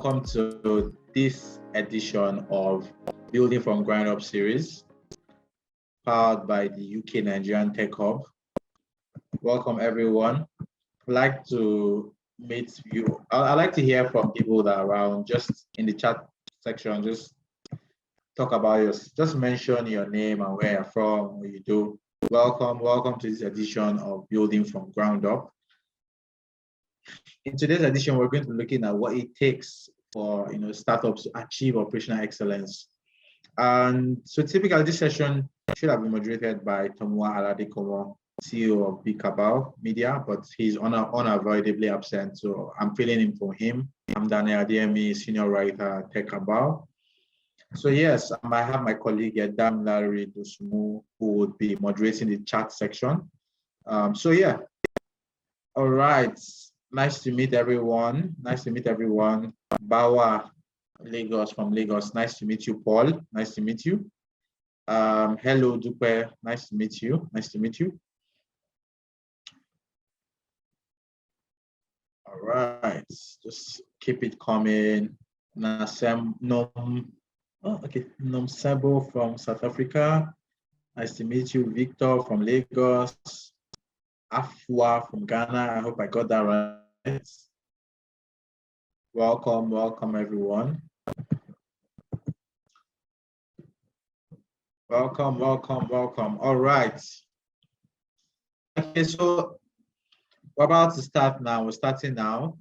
welcome to this edition of Building from Ground Up series, powered by the UK Nigerian Tech Hub. Welcome, everyone. I'd like to meet you. I'd like to hear from people that are around, just in the chat section. Just talk about yours. Just mention your name and where you're from, what you do. Welcome to this edition of Building from Ground Up. In today's edition, we're going to be looking at what it takes for startups to achieve operational excellence. And so typically this session should have been moderated by Adeyemo, CEO of TechCabal Media, but he's unavoidably absent, so I'm filling in for him. I'm Adeyemi, senior writer at TechCabal. So yes, I have my colleague Adeyemi who would be moderating the chat section. So yeah, all right. Nice to meet everyone. Bawa, Lagos, from Lagos. Nice to meet you, Paul. Nice to meet you. Hello, Dupe. Nice to meet you. All right. Just keep it coming. Nomsebo from South Africa. Nice to meet you. Victor from Lagos. Afua from Ghana. I hope I got that right. Welcome everyone. Welcome. All right. Okay, so we're about to start now. We're starting now.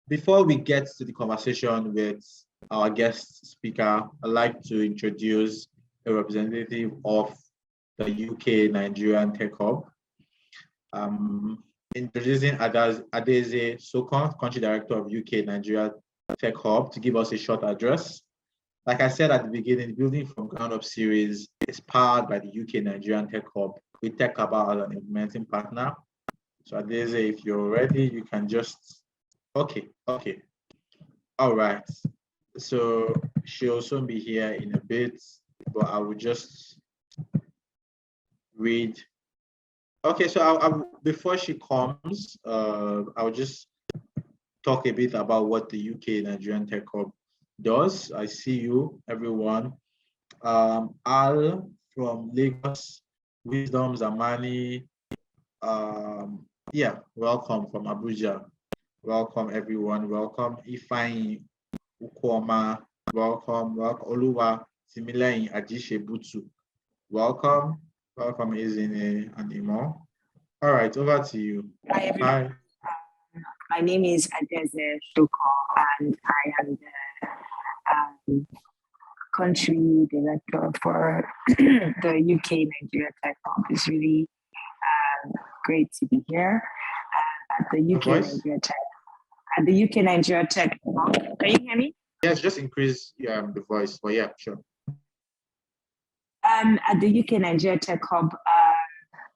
Before we get to the conversation with our guest speaker, I'd like to introduce a representative of the UK Nigerian Tech Hub. Introducing Adeyemi Sokon, Country Director of UK Nigeria Tech Hub, to give us a short address. Like I said at the beginning, the Building from Ground Up series is powered by the UK Nigerian Tech Hub with TechCabal as an implementing partner. So Adeyemi, if you're ready, you can just, okay. All right. So she'll soon be here in a bit, but I will just read. Okay, so before she comes, I'll just talk a bit about what the UK Nigerian Tech Hub does. I see you, everyone. Al from Lagos, Wisdom Zamani. Welcome from Abuja. Welcome, everyone. Welcome, Ifeanyi Ukwoma. Welcome, Oluwa Timileyin Ajishe Butu. Welcome, Izine and Imo. All right, over to you. Hi, everyone. My name is Adeyemi Sokon, and I am the country director for the UK Nigeria Tech Hub. It's really great to be here at the UK Nigeria Tech. At the UK Nigeria Tech Hub. Can you hear me? Yes, just increase the voice. But yeah, sure. At the UK Nigeria Tech Hub,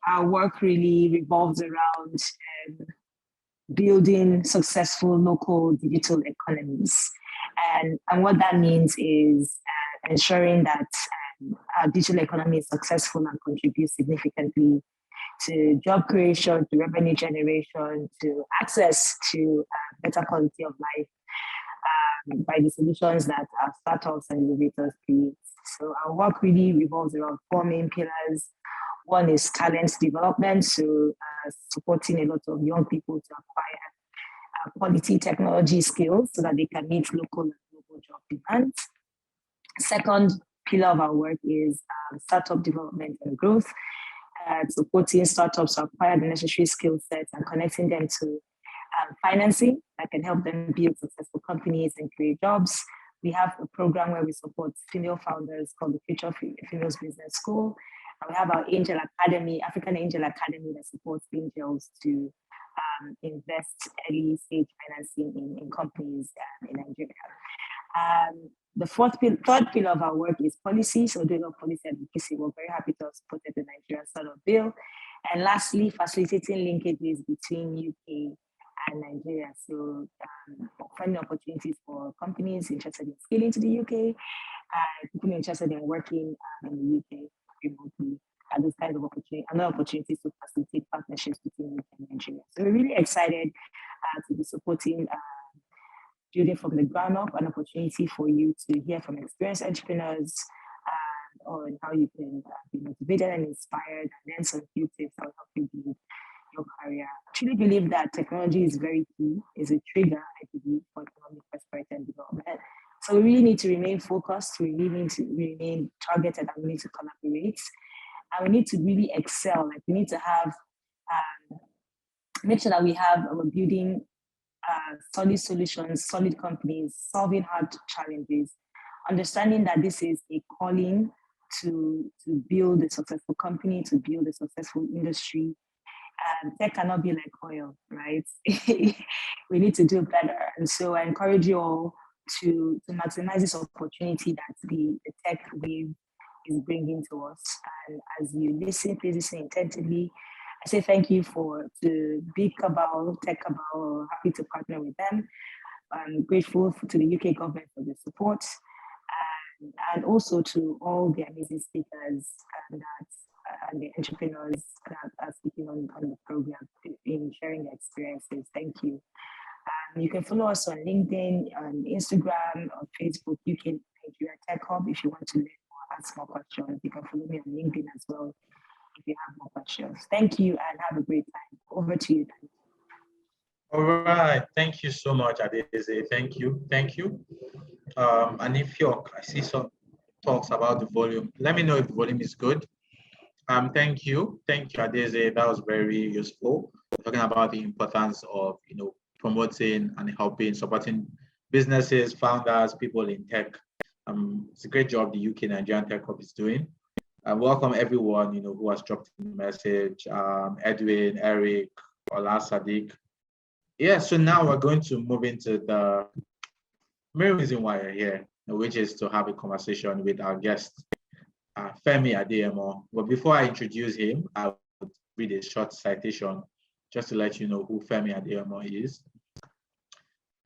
our work really revolves around building successful local digital economies. And what that means is ensuring that our digital economy is successful and contributes significantly to job creation, to revenue generation, to access to better quality of life by the solutions that our startups and innovators create. So our work really revolves around four main pillars. One is talent development, so supporting a lot of young people to acquire quality technology skills so that they can meet local and global job demands. Second pillar of our work is startup development and growth, supporting startups to acquire the necessary skill sets and connecting them to financing that can help them build successful companies and create jobs. We have a program where we support female founders called the Future Females Business School. And we have our Angel Academy, African Angel Academy, that supports angels to invest early stage financing in companies in Nigeria. The third pillar of our work is policy. So doing policy advocacy, we're very happy to have supported the Nigerian Startup Bill. And lastly, facilitating linkages between UK and Nigeria. So finding opportunities for companies interested in scaling to the UK, people interested in working in the UK remotely, and those kinds of opportunities, and opportunities to facilitate partnerships between UK and Nigeria. So we're really excited to be supporting building from the ground up, an opportunity for you to hear from experienced entrepreneurs on how you can be motivated and inspired, and then some few tips that will help you build your career. I truly believe that technology is very key, is a trigger, I believe, for economic prosperity and development. So we really need to remain focused, we really need to remain targeted, and we need to collaborate. And we need to really excel. Like we need to have, make sure that we're building solid solutions, solid companies, solving hard challenges, understanding that this is a calling to build a successful company, to build a successful industry. Tech cannot be like oil, right? We need to do better. And so I encourage you all to maximize this opportunity that the tech wave is bringing to us. And as you listen, please listen attentively. I say thank you to Big Cabal, TechCabal, happy to partner with them. I'm grateful to the UK government for the support, and also to all the amazing speakers and the entrepreneurs that are speaking on the program in sharing their experiences. Thank you. You can follow us on LinkedIn, on Instagram, on Facebook, UK Nigeria Tech Hub. If you want to learn more, ask more questions, you can follow me on LinkedIn as well if you have more questions. Thank you and have a great time. Over to you, Dan. All right. Thank you so much, Adeyemi. Thank you. Thank you. And if I see some talks about the volume, let me know if the volume is good. Thank you, Adeyemi. That was very useful. Talking about the importance of promoting and helping, supporting businesses, founders, people in tech. It's a great job the UK Nigerian Tech Hub is doing. Welcome everyone who has dropped in the message. Edwin, Eric, Ola, Sadiq. Yeah. So now we're going to move into the main reason why you're here, which is to have a conversation with our guest, Femi Adeyemo. But before I introduce him, I'll read a short citation just to let you know who Femi Adeyemo is.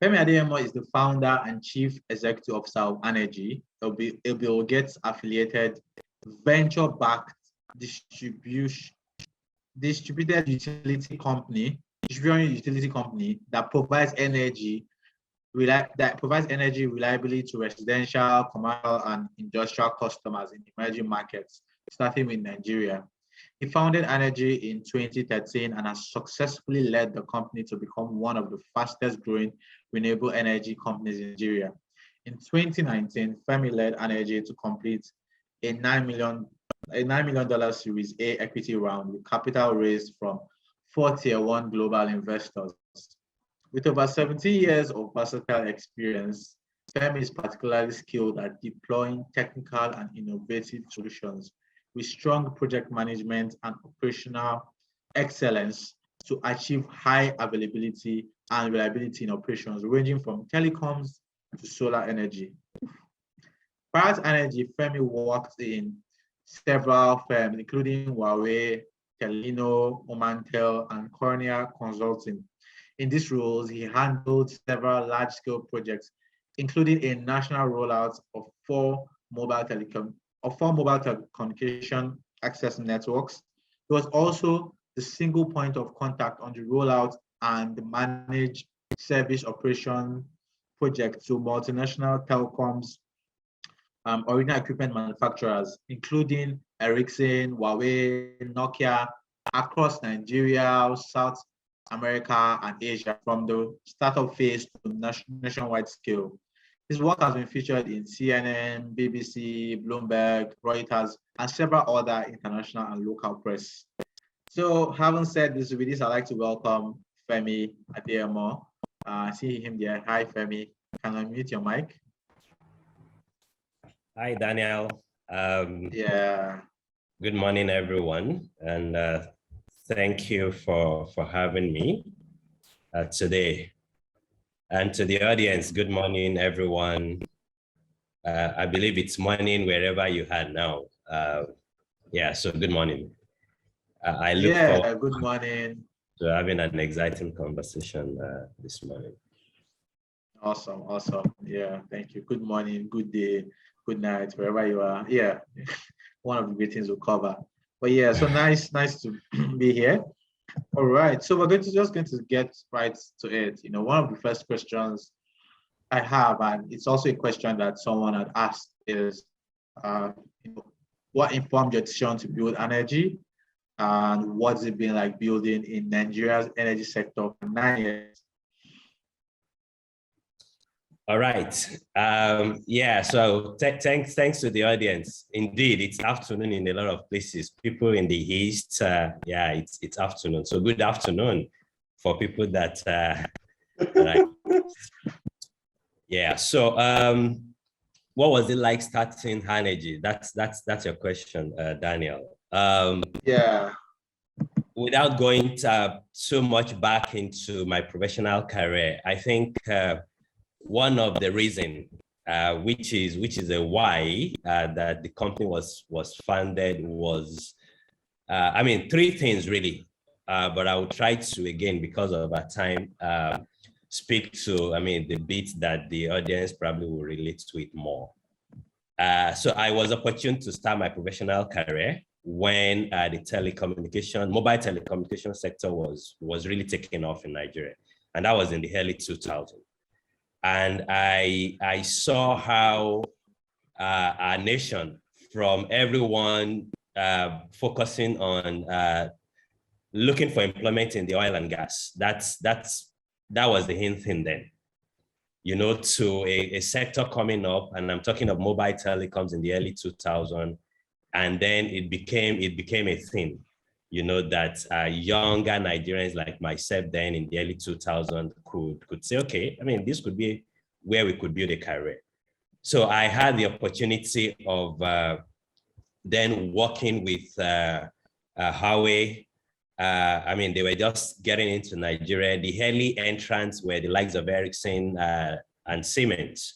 Femi Adeyemo is the founder and chief executive officer of Arnergy, a Bill Gates affiliated venture-backed distributed utility company that provides energy reliably to residential, commercial, and industrial customers in emerging markets, starting with Nigeria. He founded Arnergy in 2013 and has successfully led the company to become one of the fastest growing renewable energy companies in Nigeria. In 2019, Femi led Arnergy to complete a $9 million Series A equity round with capital raised from 4 Tier 1 global investors. With over 17 years of versatile experience, Femi is particularly skilled at deploying technical and innovative solutions with strong project management and operational excellence to achieve high availability and reliability in operations, ranging from telecoms to solar energy. Prior to Arnergy, Femi worked in several firms, including Huawei, Telino, Omantel, and Cornea Consulting. In these roles, he handled several large-scale projects, including a national rollout of four mobile telecommunication access networks. He was also the single point of contact on the rollout and the managed service operation project to multinational telecoms original equipment manufacturers, including Ericsson, Huawei, Nokia, across Nigeria, South America, and Asia, from the startup phase to nationwide scale. His work has been featured in CNN, BBC, Bloomberg, Reuters, and several other international and local press. So, having said this, with this, I'd like to welcome Femi Adeyemo. I see him there. Hi, Femi. Can I unmute your mic? Hi, Daniel. Yeah. Good morning, everyone, and thank you for having me today. And to the audience, good morning, everyone. I believe it's morning wherever you are now. Yeah, so good morning. I look forward good morning. to having an exciting conversation this morning. Awesome. Yeah, thank you. Good morning, good day, good night, wherever you are. Yeah, one of the greetings we'll cover. But yeah, so nice to be here. All right, so we're just going to get right to it. One of the first questions I have, and it's also a question that someone had asked is, what informed your decision to build Arnergy, and what's it been like building in Nigeria's energy sector for 9 years? All right. Yeah, so thanks to the audience. Indeed, it's afternoon in a lot of places. People in the East, yeah, it's afternoon. So good afternoon for people that, yeah. So what was it like starting Arnergy? That's your question, Daniel. Yeah. Without going too much back into my professional career, I think one of the reasons, which is a why that the company was funded was, I mean, three things really, but I will try to, again, because of our time, speak to, I mean, the bit that the audience probably will relate to it more. So I was opportune to start my professional career when the mobile telecommunication sector was really taking off in Nigeria. And that was in the early 2000s. And I saw how our nation, from everyone focusing on looking for employment in the oil and gas, that was the hint thing then, you know, to a sector coming up, and I'm talking of mobile telecoms in the early 2000s, and then it became a thing, you know, that younger Nigerians like myself then in the early 2000s could say, okay, I mean, this could be where we could build a career. So I had the opportunity of then working with Huawei. I mean, they were just getting into Nigeria. The early entrants were the likes of Ericsson and Siemens.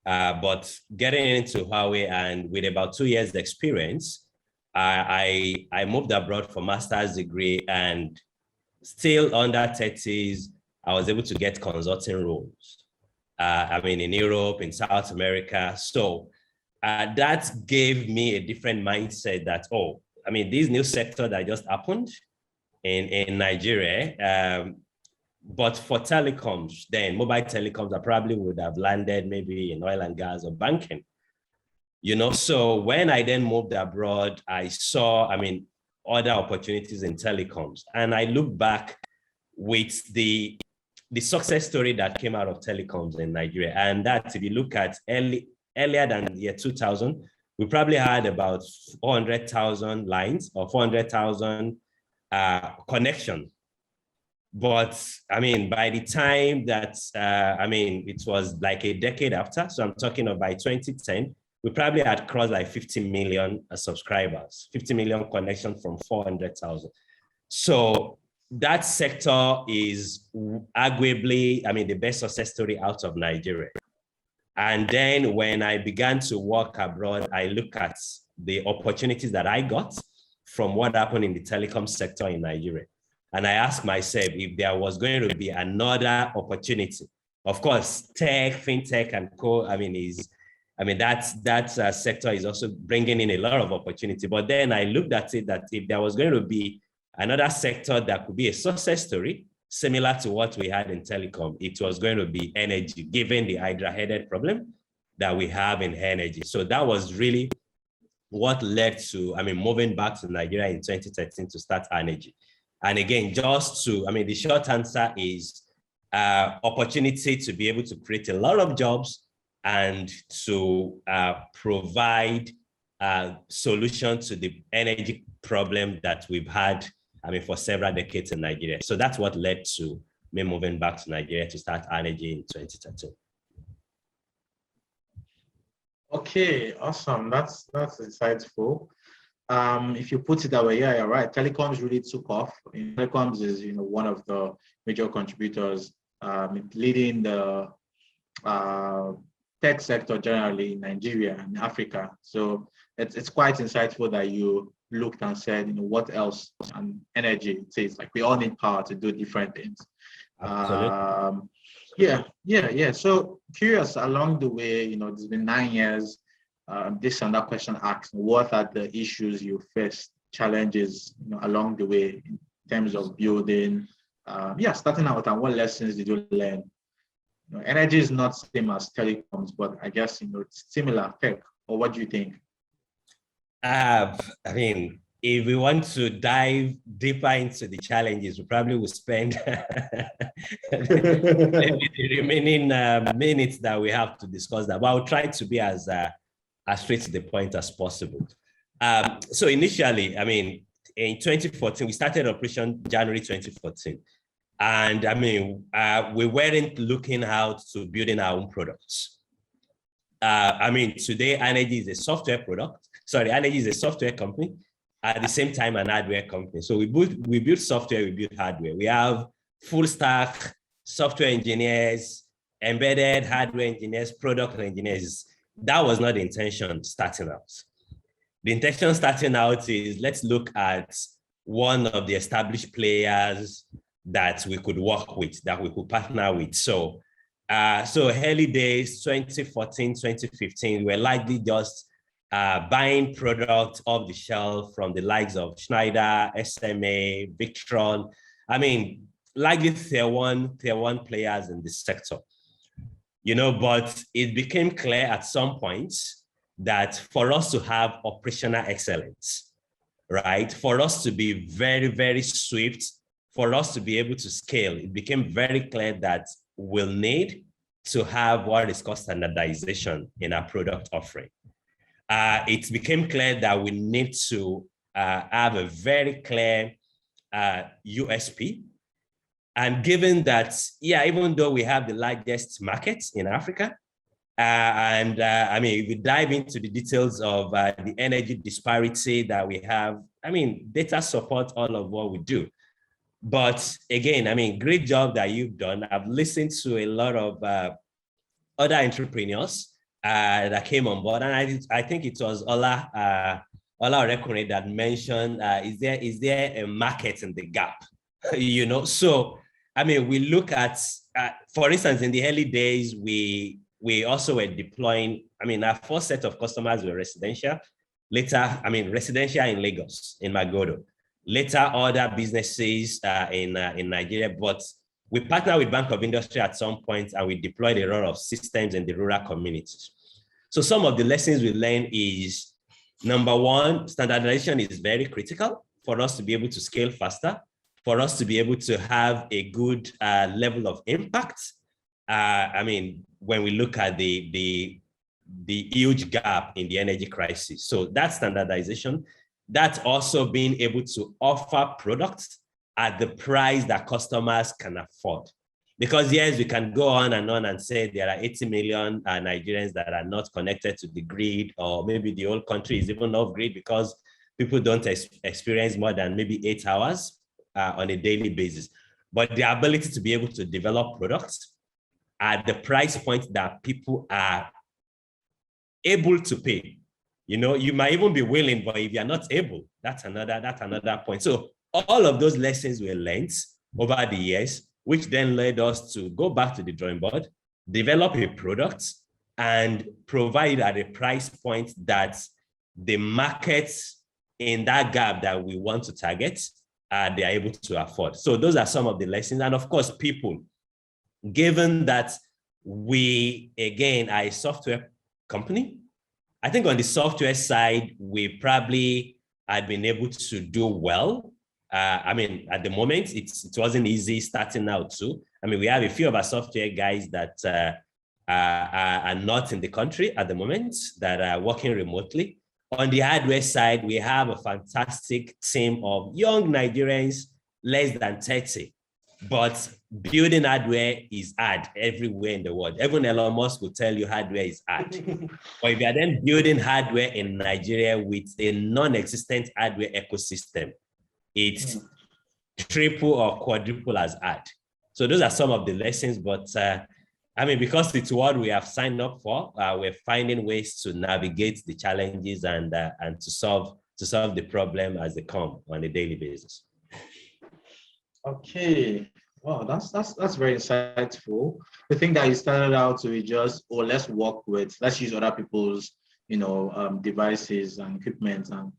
But getting into Huawei, and with about 2 years experience, I moved abroad for master's degree, and still under 30s, I was able to get consulting roles. I mean, in Europe, in South America. So that gave me a different mindset that, oh, I mean, this new sector that just happened in Nigeria, but for telecoms, then mobile telecoms, I probably would have landed maybe in oil and gas or banking. You know, so when I then moved abroad, I saw, I mean, other opportunities in telecoms. And I look back with the success story that came out of telecoms in Nigeria. And that, if you look at earlier than the year 2000, we probably had about 400,000 lines or 400,000 connections. But I mean, by the time that, I mean, it was like a decade after, so I'm talking about by 2010, we probably had crossed like 50 million subscribers, 50 million connections from 400,000. So that sector is arguably, I mean, the best success story out of Nigeria. And then when I began to work abroad, I look at the opportunities that I got from what happened in the telecom sector in Nigeria. And I asked myself if there was going to be another opportunity. Of course, tech, fintech, and co, I mean, that sector is also bringing in a lot of opportunity. But then I looked at it that if there was going to be another sector that could be a success story, similar to what we had in telecom, it was going to be energy, given the hydra-headed problem that we have in energy. So that was really what led to, I mean, moving back to Nigeria in 2013 to start Arnergy. And again, just to, I mean, the short answer is opportunity to be able to create a lot of jobs and to provide a solution to the energy problem that we've had, I mean, for several decades in Nigeria. So that's what led to me moving back to Nigeria to start Arnergy in 2013. Okay, awesome. That's insightful. If you put it that way, yeah, you're right. Telecoms really took off. Telecoms is, you know, one of the major contributors, leading the tech sector generally in Nigeria and Africa. So it's quite insightful that you looked and said, you know, what else? And energy, it says like we all need power to do different things. Absolutely. Yeah. So curious, along the way, you know, it's been 9 years. This and that question asks, what are the issues you faced, challenges, you know, along the way in terms of building? Starting out, and what lessons did you learn? Energy is not same as telecoms, but I guess it's similar tech. Or what do you think? I mean, if we want to dive deeper into the challenges, we probably will spend the remaining minutes that we have to discuss that. But I'll try to be as straight to the point as possible. So initially, I mean, in 2014, we started operation January 2014. And I mean, we weren't looking out to building our own products. I mean, today, Arnergy is a software product. Sorry, Arnergy is a software company, at the same time an hardware company. So we build software, we build hardware. We have full stack software engineers, embedded hardware engineers, product engineers. That was not the intention starting out. The intention starting out is let's look at one of the established players that we could work with, that we could partner with. So early days, 2014, 2015, we're likely just buying product off the shelf from the likes of Schneider, SMA, Victron. I mean, likely tier one players in this sector. But it became clear at some point that for us to have operational excellence, right? For us to be very, very swift, for us to be able to scale, it became very clear that we'll need to have what is called standardization in our product offering. It became clear that we need to have a very clear USP. And given that, even though we have the largest markets in Africa, I mean, if we dive into the details of the energy disparity that we have, I mean, data support all of what we do. But again, I mean, great job that you've done. I've listened to a lot of other entrepreneurs that came on board, and I think it was Ola Orekunrin that mentioned, is there a market in the gap? So I mean, we look at, for instance, in the early days, we also were deploying. I mean, our first set of customers were residential. Later, I mean, residential in Lagos, in Magodo. Later, other businesses in Nigeria, but we partnered with Bank of Industry at some point, and we deployed a lot of systems in the rural communities. So some of the lessons we learned is, number one, standardization is very critical for us to be able to scale faster, for us to be able to have a good level of impact. I mean, when we look at the huge gap in the energy crisis. So that's standardization. That's also being able to offer products at the price that customers can afford. Because yes, we can go on and say there are 80 million Nigerians that are not connected to the grid, or maybe the whole country is even off grid because people don't experience more than maybe 8 hours on a daily basis. But the ability to be able to develop products at the price point that people are able to pay. You might even be willing, but if you're not able, that's another point. So all of those lessons were learned over the years, which then led us to go back to the drawing board, develop a product, and provide at a price point that the markets in that gap that we want to target, they are able to afford. So those are some of the lessons. And of course, people, given that we, again, are a software company, I think on the software side, we probably had been able to do well. I mean, at the moment, it wasn't easy starting out too. I mean, we have a few of our software guys that are not in the country at the moment, that are working remotely. On the hardware side, we have a fantastic team of young Nigerians, less than 30. But building hardware is hard everywhere in the world. Even Elon Musk will tell you hardware is hard. But if you are then building hardware in Nigeria with a non-existent hardware ecosystem, it's triple or quadruple as hard. So those are some of the lessons. But I mean, because it's what we have signed up for, we're finding ways to navigate the challenges and to solve the problem as they come on a daily basis. Okay, wow, that's very insightful. The thing that you started out to be just, let's use other people's, devices and equipment, and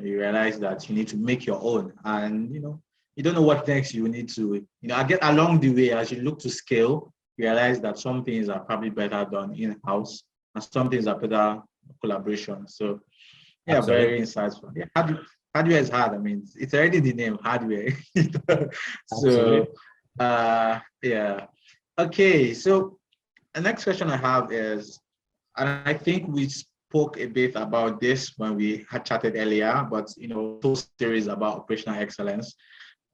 you realize that you need to make your own, and you don't know what next you need to, I get along the way as you look to scale. realized that some things are probably better done in-house and some things are better collaboration. So yeah, Absolutely. very insightful. Yeah, hardware is hard. I mean, it's already the name, hardware. So yeah. Okay, so the next question I have is, and I think we spoke a bit about this when we had chatted earlier, but whole series about operational excellence.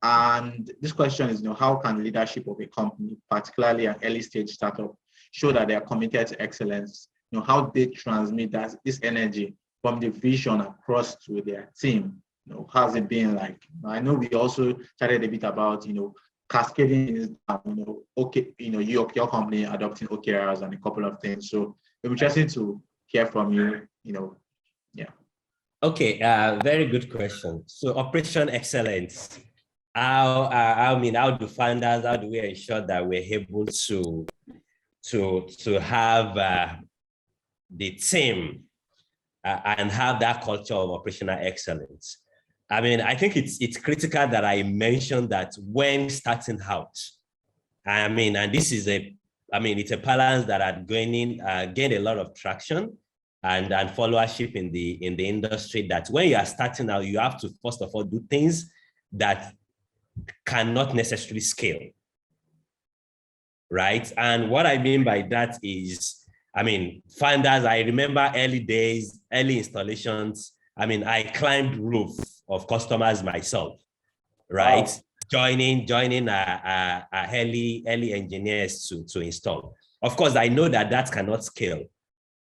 And this question is, how can leadership of a company, particularly an early stage startup, show that they are committed to excellence? How they transmit this energy from the vision across to their team. How's it been like? I know we also chatted a bit about, cascading is down, okay, your company adopting OKRs and a couple of things. So it'll be interesting to hear from you, yeah. Okay, very good question. So operation excellence. How do founders, how do we ensure that we're able to have the team and have that culture of operational excellence? I mean, I think it's critical that I mentioned that when starting out. I mean, and this is it's a balance that had gained a lot of traction and followership in the industry, that when you are starting out, you have to first of all do things that cannot necessarily scale, right? And what I mean by that is, founders, I remember early days, early installations. I climbed roof of customers myself, right? Wow. Joining early engineers to install. Of course, I know that cannot scale,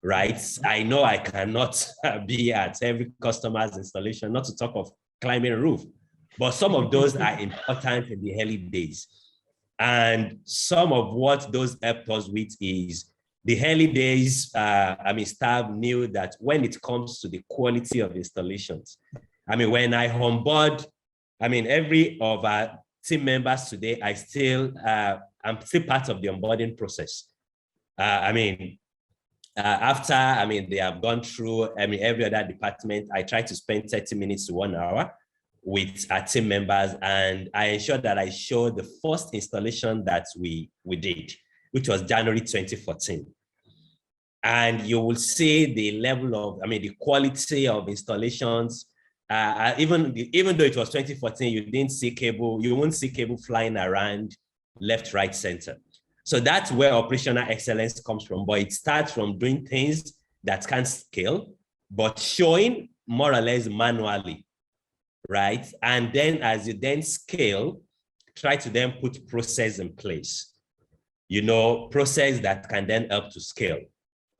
right? I know I cannot be at every customer's installation, not to talk of climbing a roof. But some of those are important in the early days. And some of what those helped us with is the early days, staff knew that when it comes to the quality of installations, when I onboard, every of our team members today, I'm still part of the onboarding process. After, they have gone through, every other department, I try to spend 30 minutes to 1 hour with our team members, and I ensure that I show the first installation that we did, which was January 2014. And you will see the level of, the quality of installations. Even though it was 2014, you won't see cable flying around left, right, center. So that's where operational excellence comes from. But it starts from doing things that can't scale, but showing more or less manually, right? And then as you then scale, try to then put process in place, process that can then help to scale.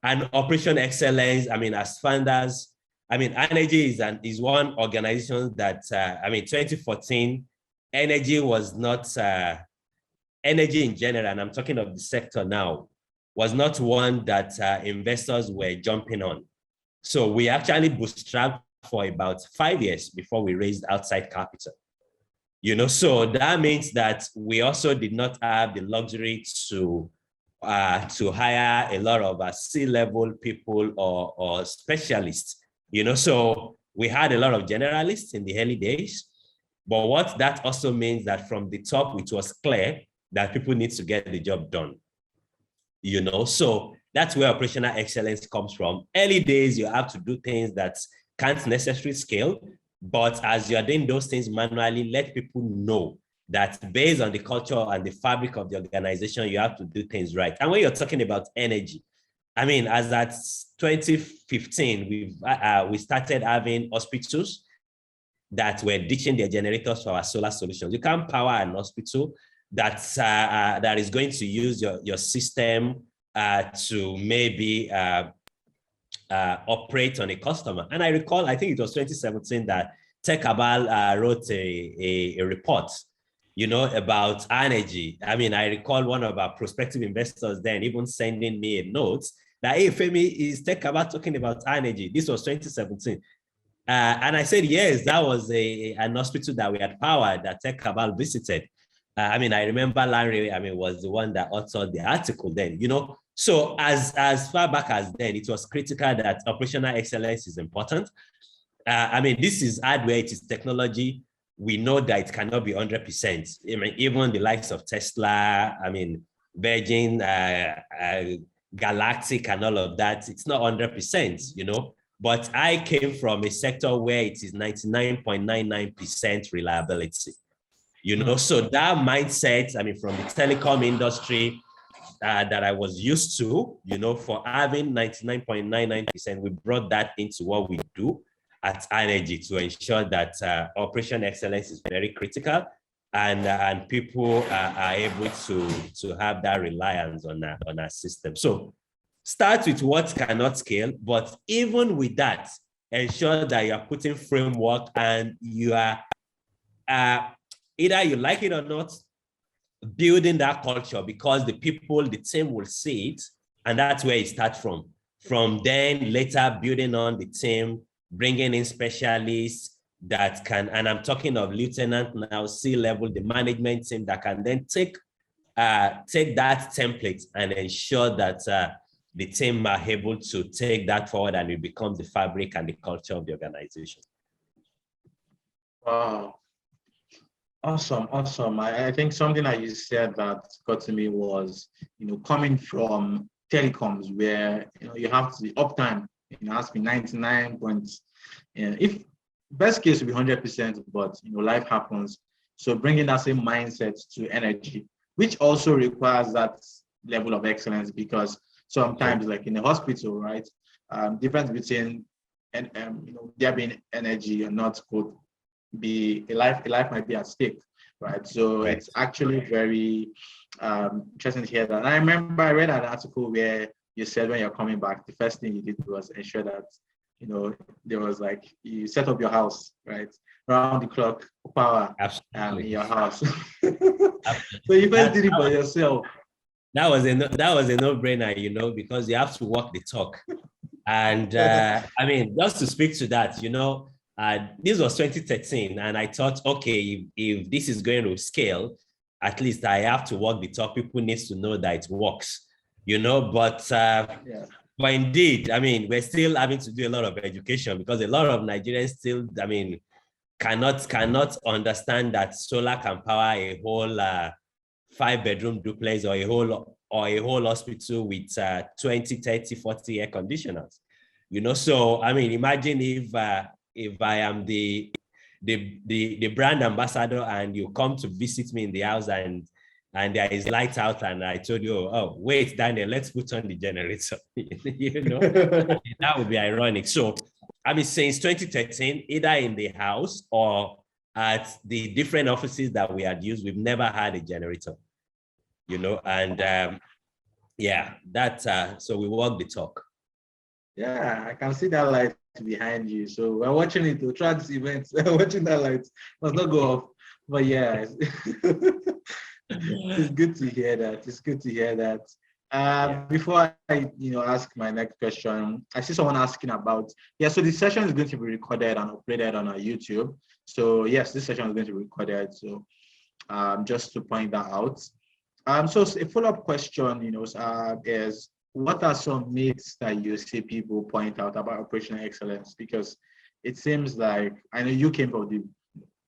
And operation excellence, as founders, Arnergy is one organization that, 2014, energy was not, energy in general, and I'm talking of the sector now, was not one that investors were jumping on. So we actually bootstrapped for about 5 years before we raised outside capital. So that means that we also did not have the luxury to hire a lot of C-level people or specialists. So we had a lot of generalists in the early days, but what that also means that from the top, it was clear that people need to get the job done. So that's where operational excellence comes from. Early days, you have to do things that can't necessarily scale, but as you're doing those things manually, let people know that based on the culture and the fabric of the organization, you have to do things right. And when you're talking about energy, as at 2015, we started having hospitals that were ditching their generators for our solar solutions. You can't power an hospital that is going to use your system to maybe operate on a customer. And I recall, I think it was 2017 that TechCabal wrote a report, about Arnergy. I recall one of our prospective investors then even sending me a note that, hey, Femi, is TechCabal talking about Arnergy? This was 2017. And I said, yes, that was an hospital that we had powered that TechCabal visited. I remember Larry, was the one that authored the article then, So as far back as then, it was critical that operational excellence is important. This is hardware, it is technology. We know that it cannot be 100%. Even the likes of Tesla, Virgin Galactic and all of that. It's not 100%, you know, but I came from a sector where it is 99.99% reliability, you know, so that mindset, I mean, from the telecom industry that I was used to, you know, for having 99.99%, we brought that into what we do at Arnergy to ensure that operation excellence is very critical, and people are able to have that reliance on our system. So start with what cannot scale, but even with that, ensure that you are putting framework and you are either you like it or not, building that culture, because the people, the team will see it, and that's where it starts from. From then later building on the team, bringing in specialists that can, and I'm talking of lieutenant now, C-level, the management team that can then take that template and ensure that the team are able to take that forward and it becomes the fabric and the culture of the organization. Wow. Awesome, awesome. I think something that you said that got to me was, you know, coming from telecoms where, you know, you have to be uptime, you know, has to be 99 points. If best case will be 100%, but, you know, life happens. So bringing that same mindset to energy, which also requires that level of excellence, because sometimes, like in the hospital, right, difference between, you know, there being energy or not could be a life might be at stake, right? So It's actually very interesting to hear that. And I remember I read an article where you said when you're coming back, the first thing you did was ensure that, you know, there was like, you set up your house, right, around the clock power in your house. So you first did it by yourself. That was a no-brainer, you know, because you have to walk the talk. And I mean, just to speak to that, you know, this was 2013, and I thought, okay, if this is going to scale, at least I have to walk the talk. People need to know that it works, you know. But but indeed, I mean, we're still having to do a lot of education, because a lot of Nigerians still, I mean, cannot understand that solar can power a whole 5-bedroom duplex or a whole hospital with 20, 30, 40 air conditioners, you know. So I mean, imagine if I am the brand ambassador and you come to visit me in the house and there is light out and I told you, oh wait, Daniel, let's put on the generator. You know, that would be ironic. So I mean, since 2013, either in the house or at the different offices that we had used, we've never had a generator, you know, and yeah, that so we walk the talk. Yeah, I can see that light behind you. So we're watching it to track this event. We're watching that light. Must not go off. But yeah, it's good to hear that. It's good to hear that. Before I, you know, ask my next question, I see someone asking about, so the session is going to be recorded and uploaded on our YouTube. So yes, this session is going to be recorded. So just to point that out. So a follow-up question, you know, is, what are some myths that you see people point out about operational excellence? Because it seems like, I know you came from the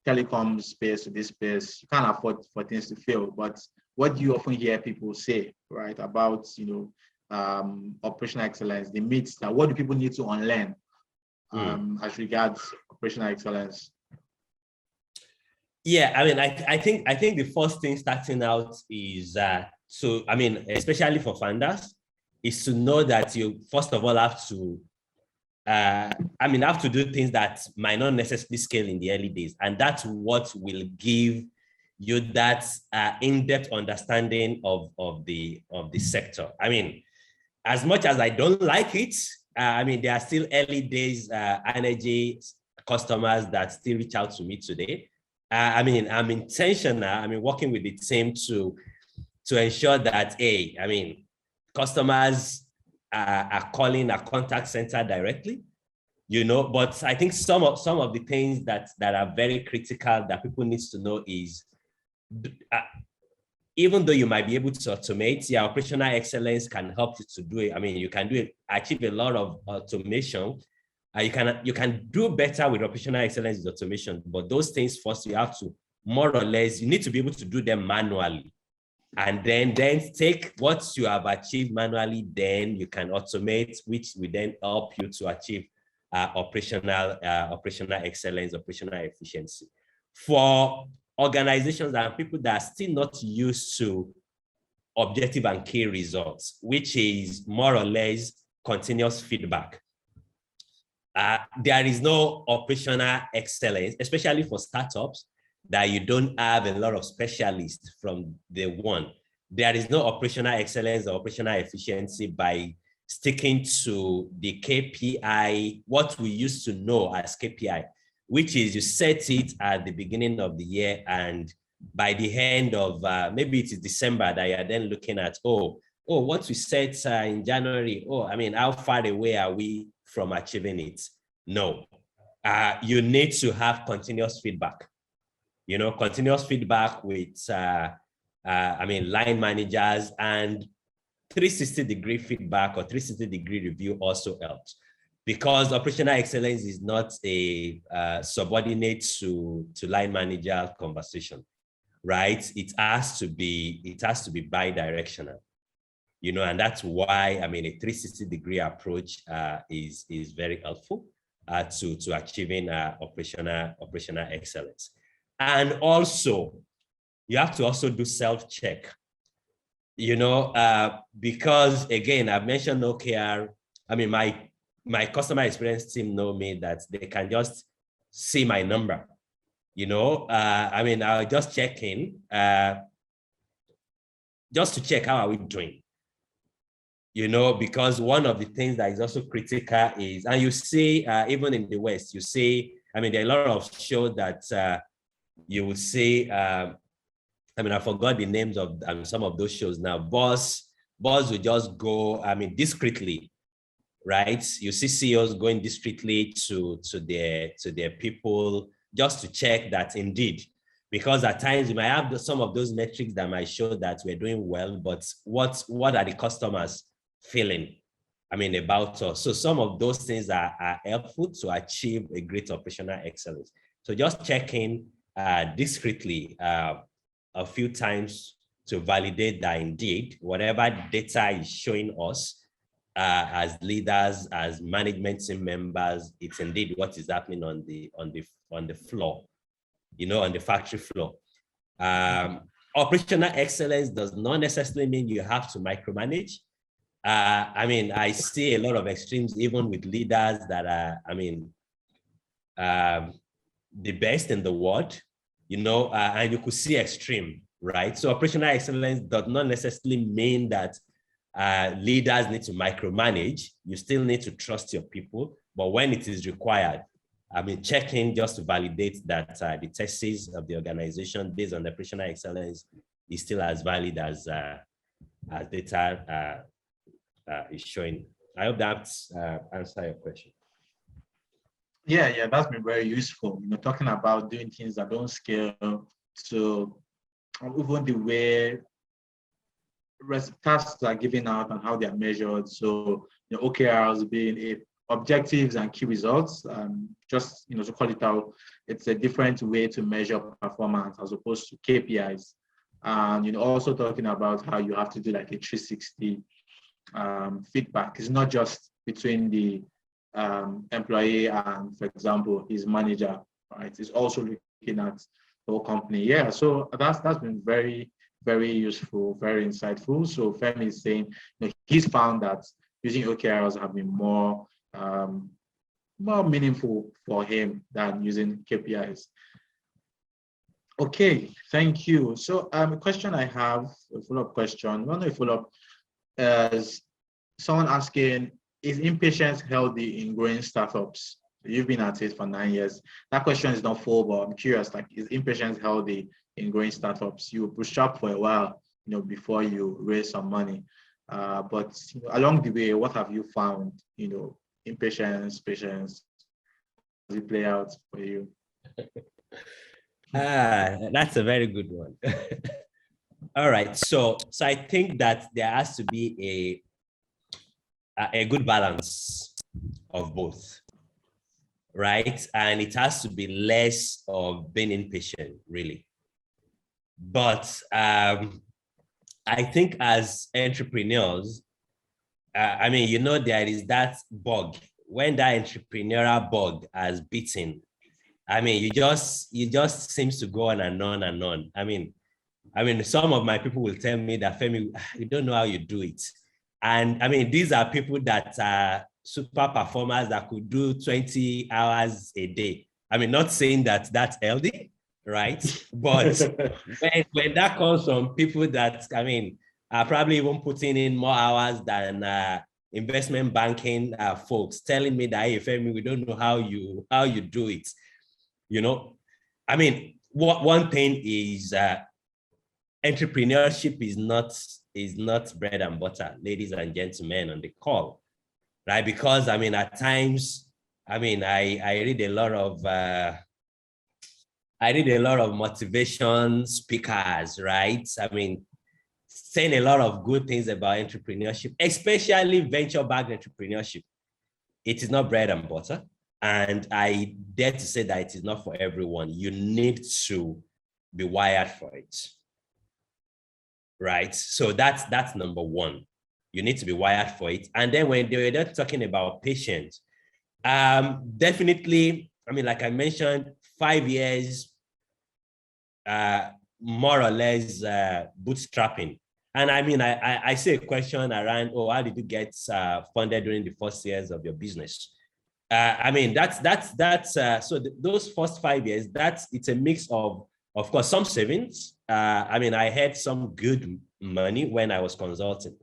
telecom space to this space, you can't afford for things to fail, but what do you often hear people say, right, about, you know, operational excellence, the myths, that what do people need to unlearn as regards operational excellence? Yeah, I mean, I think the first thing starting out is so, I mean, especially for founders, is to know that you first of all have to have to do things that might not necessarily scale in the early days, and that's what will give you that in-depth understanding of the sector. I mean, as much as I don't like it, I mean, there are still early days energy customers that still reach out to me today. I mean, I'm intentional. I mean, working with the team to ensure that customers are calling a contact center directly, you know. But I think some of the things that are very critical that people need to know is, even though you might be able to automate, your operational excellence can help you to do it. I mean, you can do it, achieve a lot of automation. You can do better with operational excellence with automation, but those things first, you have to more or less, you need to be able to do them manually. And then take what you have achieved manually, then you can automate, which will then help you to achieve operational excellence, operational efficiency. For organizations and people that are still not used to objective and key results, which is more or less continuous feedback. There is no operational excellence, especially for startups, that you don't have a lot of specialists from day one. There is no operational excellence or operational efficiency by sticking to the KPI, what we used to know as KPI, which is you set it at the beginning of the year, and by the end of, maybe it is December, that you are then looking at, what we set in January, how far away are we from achieving it? No, you need to have continuous feedback. Continuous feedback with, line managers, and 360-degree feedback or 360-degree review also helps, because operational excellence is not a subordinate to line manager conversation, right? It has to be bi-directional, and that's why a 360-degree approach is very helpful to achieving operational excellence. And also, you have to also do self-check, because again, I've mentioned OKR. My customer experience team know me that they can just see my number. I'll just check in, just to check how are we doing. Because one of the things that is also critical is, and you see, even in the West, you see, there are a lot of shows that you will see, I forgot the names of some of those shows now. Boss will just go, discreetly, right? You see CEOs going discreetly to their people just to check that indeed, because at times you might have some of those metrics that might show that we're doing well, but what are the customers feeling, about us? So some of those things are helpful to achieve a great operational excellence. So just checking discreetly a few times to validate that indeed whatever data is showing us as leaders, as management team members, it's indeed what is happening on the floor, on the factory floor. Operational excellence does not necessarily mean you have to micromanage. I see a lot of extremes even with leaders that are the best in the world, and you could see extreme, right? So operational excellence does not necessarily mean that leaders need to micromanage. You still need to trust your people, but when it is required, checking just to validate that the thesis of the organization based on the operational excellence is still as valid as data is showing. I hope that answers your question. Yeah, that's been very useful. Talking about doing things that don't scale, to even the way tasks are given out and how they are measured. So OKRs being objectives and key results, just to call it out, it's a different way to measure performance as opposed to KPIs. And also talking about how you have to do like a 360 feedback. It's not just between the employee and, for example, his manager, right? It's also looking at the whole company. Yeah, so that's been very, very useful, very insightful. So Femi is saying he's found that using OKRs have been more meaningful for him than using KPIs. Okay, thank you. So a question I have, a follow-up question. One follow-up is someone asking, is impatience healthy in growing startups? You've been at it for 9 years. That question is not full, but I'm curious, is impatience healthy in growing startups? You bootstrap for a while, before you raise some money. But along the way, what have you found? Impatience, patience, does it play out for you? That's a very good one. All right, so I think that there has to be a good balance of both, right? And it has to be less of being impatient, really. But I think as entrepreneurs, I mean, you know, there is that bug. When that entrepreneurial bug has bitten, I mean, you just seems to go on and on and on. I mean, some of my people will tell me that, Femi, you don't know how you do it. And I mean, these are people that are super performers that could do 20 hours a day. I mean, not saying that that's healthy, right? But when that comes from people that, I mean, are probably even putting in more hours than investment banking folks, telling me that, hey, Femi, we don't know how you do it. You know, I mean, one thing is entrepreneurship is not bread and butter, ladies and gentlemen on the call, right? Because I mean, at times, I mean, I read a lot of motivation speakers, right? I mean, saying a lot of good things about entrepreneurship, especially venture-backed entrepreneurship. It is not bread and butter. And I dare to say that it is not for everyone. You need to be wired for it, right? So that's number one. You need to be wired for it. And then when they were talking about patience, definitely, I mean, like I mentioned, 5 years, more or less bootstrapping. And I mean, I see a question around, oh, how did you get funded during the first years of your business? I mean, so those first 5 years, it's a mix of course, some savings. I mean, I had some good money when I was consulting,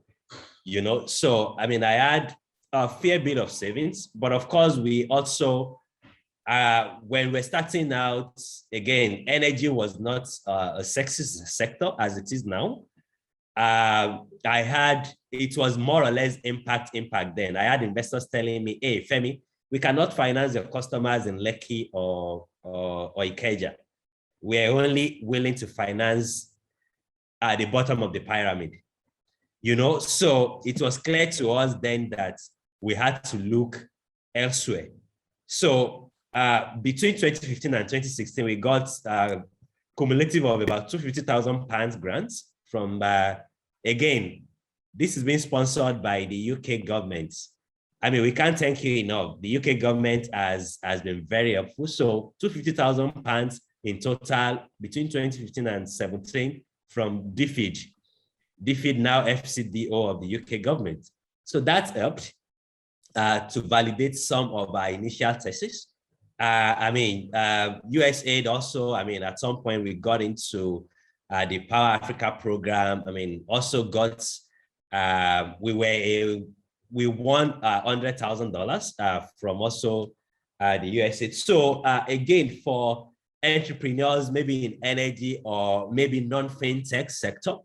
you know. So, I mean, I had a fair bit of savings, but of course, we also, when we're starting out, again, energy was not a sexy sector as it is now. It was more or less impact then. I had investors telling me, hey, Femi, we cannot finance your customers in Lekki or Ikeja. We're only willing to finance at the bottom of the pyramid. You know, so it was clear to us then that we had to look elsewhere. So between 2015 and 2016, we got cumulative of about £250,000 grants from, again, this is being sponsored by the UK government. I mean, we can't thank you enough. The UK government has been very helpful. So £250,000 in total between 2015 and 17 from DFID, now FCDO of the UK government. So that helped to validate some of our initial thesis. I mean, USAID also, I mean, at some point we got into the Power Africa program. I mean, also got, we won $100,000 from also the USAID. So again, for entrepreneurs, maybe in energy or maybe non-fintech sector,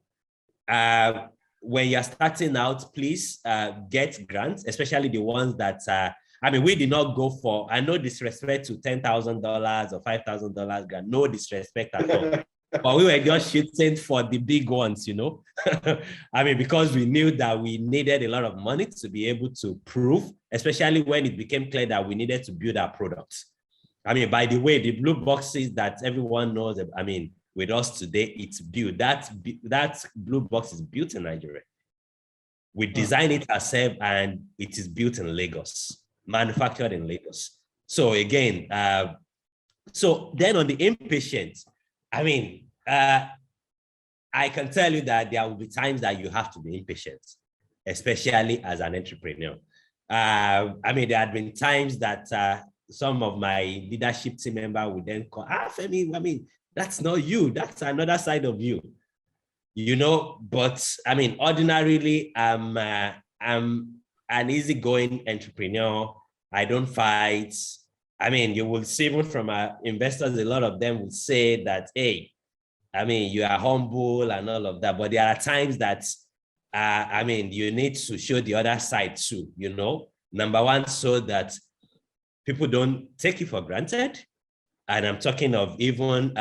when you're starting out, please get grants, especially the ones that, I mean, we did not go for, and no disrespect to $10,000 or $5,000 grant, no disrespect at all. But we were just shooting for the big ones, you know. I mean, because we knew that we needed a lot of money to be able to prove, especially when it became clear that we needed to build our products. I mean, by the way, the blue boxes that everyone knows, I mean, with us today, it's built. That blue box is built in Nigeria. We design it ourselves and it is built in Lagos, manufactured in Lagos. So again, so then on the inpatient, I mean, I can tell you that there will be times that you have to be impatient, especially as an entrepreneur. I mean, there had been times that some of my leadership team member would then call, Femi, I mean, that's not you, that's another side of you, you know. But I mean, ordinarily, I'm an easygoing entrepreneur. I don't fight. I mean, you will see even from our investors, a lot of them will say that, hey, I mean, you are humble and all of that. But there are times that, I mean, you need to show the other side too, you know. Number one, so that people don't take you for granted. And I'm talking of even,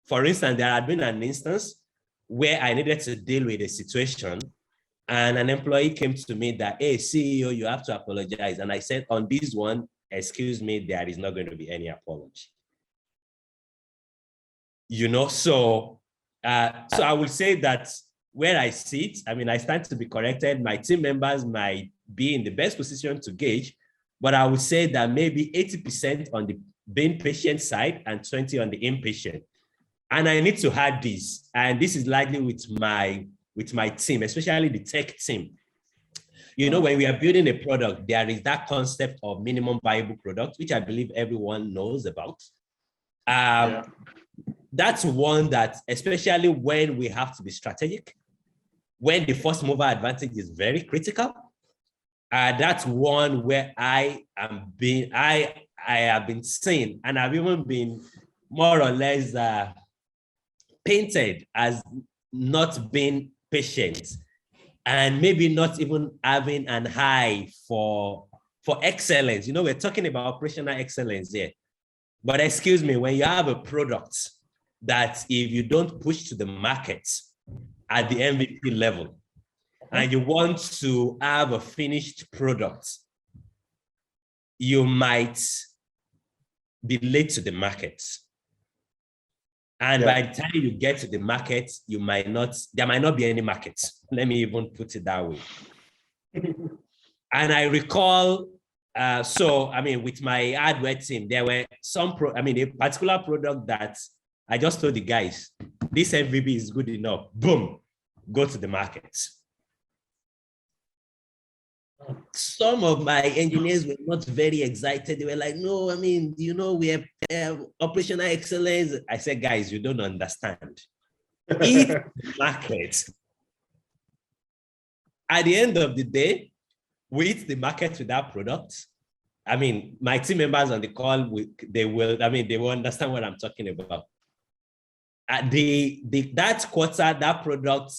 for instance, there had been an instance where I needed to deal with a situation and an employee came to me that, hey, CEO, you have to apologize. And I said, on this one, excuse me, there is not going to be any apology. You know, so I would say that where I sit, I mean, I stand to be corrected. My team members might be in the best position to gauge, but I would say that maybe 80% on the being patient side and 20 on the impatient. And I need to add this, and this is likely with my team, especially the tech team. You know, when we are building a product, there is that concept of minimum viable product, which I believe everyone knows about. That's one that, especially when we have to be strategic, when the first mover advantage is very critical, that's one where I have been seen, and I've even been more or less painted as not being patient, and maybe not even having an eye for excellence. You know, we're talking about operational excellence here. But excuse me, when you have a product that if you don't push to the market at the MVP level, and you want to have a finished product, you might be late to the market. And by the time you get to the market, there might not be any market. Let me even put it that way. And I recall, with my hardware team, there were a particular product that I just told the guys, this MVP is good enough, boom, go to the market. Some of my engineers were not very excited. They were like, no, I mean, you know, we have operational excellence. I said, guys, you don't understand. It's market. At the end of the day, we hit the market with that product. I mean, my team members on the call, they will understand what I'm talking about. That quarter, that product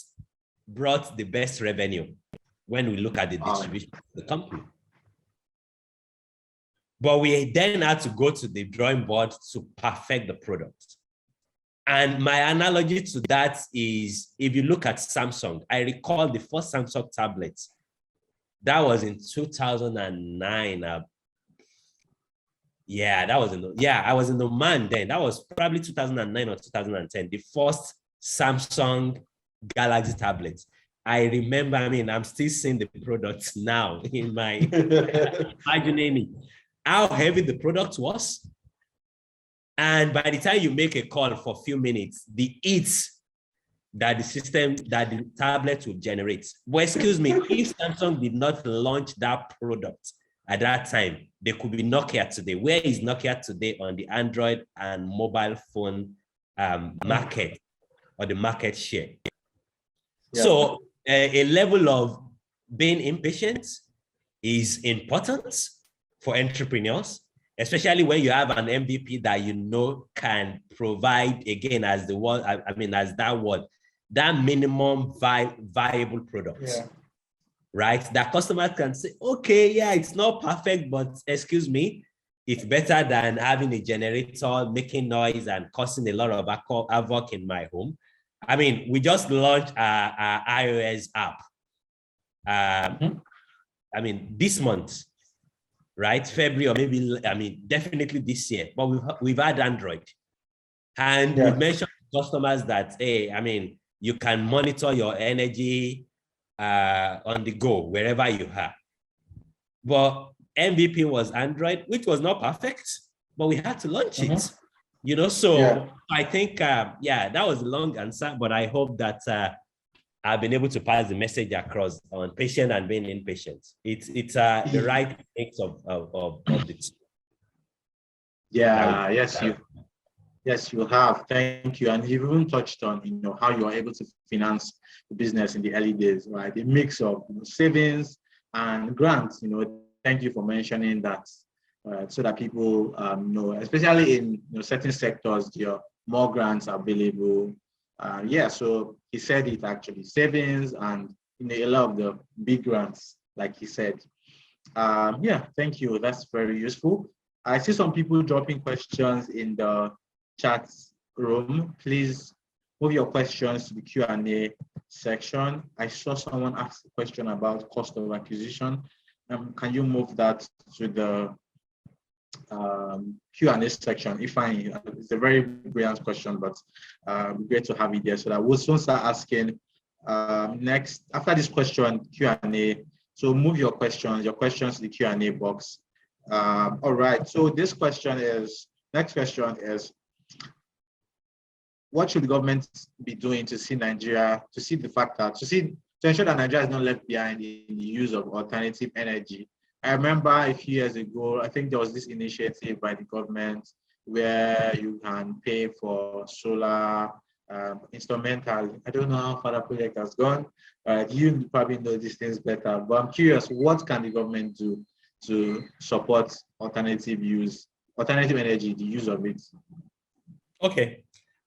brought the best revenue when we look at the distribution of the company. But we then had to go to the drawing board to perfect the product. And my analogy to that is, if you look at Samsung, I recall the first Samsung tablet. That was in 2009. I was in Oman then. That was probably 2009 or 2010, the first Samsung Galaxy tablet. I remember, I'm still seeing the products now in my imagining how heavy the product was. And by the time you make a call for a few minutes, the heat that the tablet will generate. But excuse me, if Samsung did not launch that product at that time, there could be Nokia today. Where is Nokia today on the Android and mobile phone market, or the market share? Yeah. So a level of being impatient is important for entrepreneurs, especially when you have an MVP that you know can provide, again, as that word, that minimum viable product, right? That customers can say, okay, yeah, it's not perfect, but excuse me, it's better than having a generator making noise and causing a lot of havoc in my home. We just launched our iOS app. This month, right? February, or maybe, definitely this year, but we've had Android. And we've mentioned to customers that, hey, you can monitor your energy on the go, wherever you are. But MVP was Android, which was not perfect, but we had to launch it. I think, that was a long answer, but I hope that I've been able to pass the message across on patient and being impatient. It's the right mix of the two. Yeah, yes, you have. Thank you. And you've even touched on, how you are able to finance the business in the early days, right? A mix of savings and grants. Thank you for mentioning that, so that people know, especially in certain sectors, there are more grants available. So he said it actually, savings and a lot of the big grants, like he said. Thank you. That's very useful. I see some people dropping questions in the chat room. Please move your questions to the Q&A section. I saw someone ask a question about cost of acquisition. Can you move that to the Q&A section? It's a very brilliant question, but it'd be great to have it there so that we'll soon start asking Next, after this question, Q&A. So move your questions to the Q&A box. All right, so next question is, what should the government be doing to ensure that Nigeria is not left behind in the use of alternative energy? I remember a few years ago, I think there was this initiative by the government where you can pay for solar instrumental. I don't know how far that project has gone. You probably know these things better, but I'm curious, what can the government do to support alternative energy, the use of it? Okay,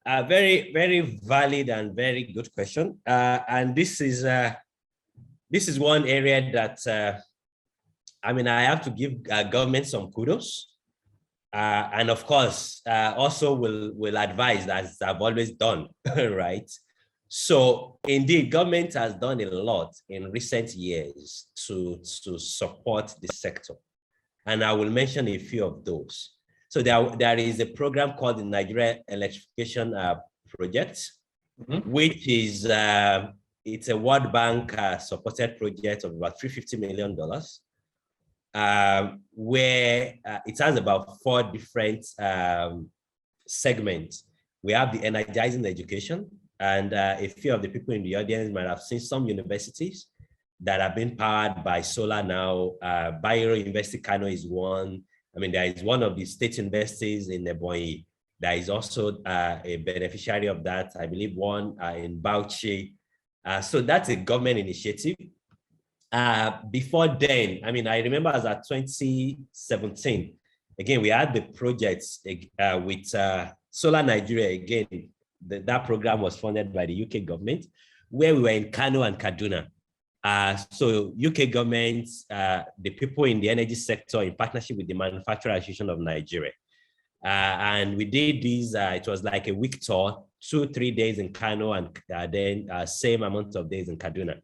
very, very valid and very good question. And this is one area that I have to give government some kudos. And of course, also will advise, as I've always done, right? So indeed, government has done a lot in recent years to support the sector. And I will mention a few of those. So there is a program called the Nigeria Electrification Project, which is, it's a World Bank supported project of about $350 million. Where it has about 4 different segments. We have the energizing education, and a few of the people in the audience might have seen some universities that have been powered by solar now. Bayero University Kano is one. There is one of the state universities in Ebonyi that is also a beneficiary of that. I believe one in Bauchi. So that's a government initiative. Before then, I remember as at 2017, again, we had the projects with Solar Nigeria. Again, that program was funded by the UK government, where we were in Kano and Kaduna. So UK government, the people in the energy sector in partnership with the Manufacturing Association of Nigeria. And we did this, it was like a week tour, 2-3 days in Kano and then same amount of days in Kaduna.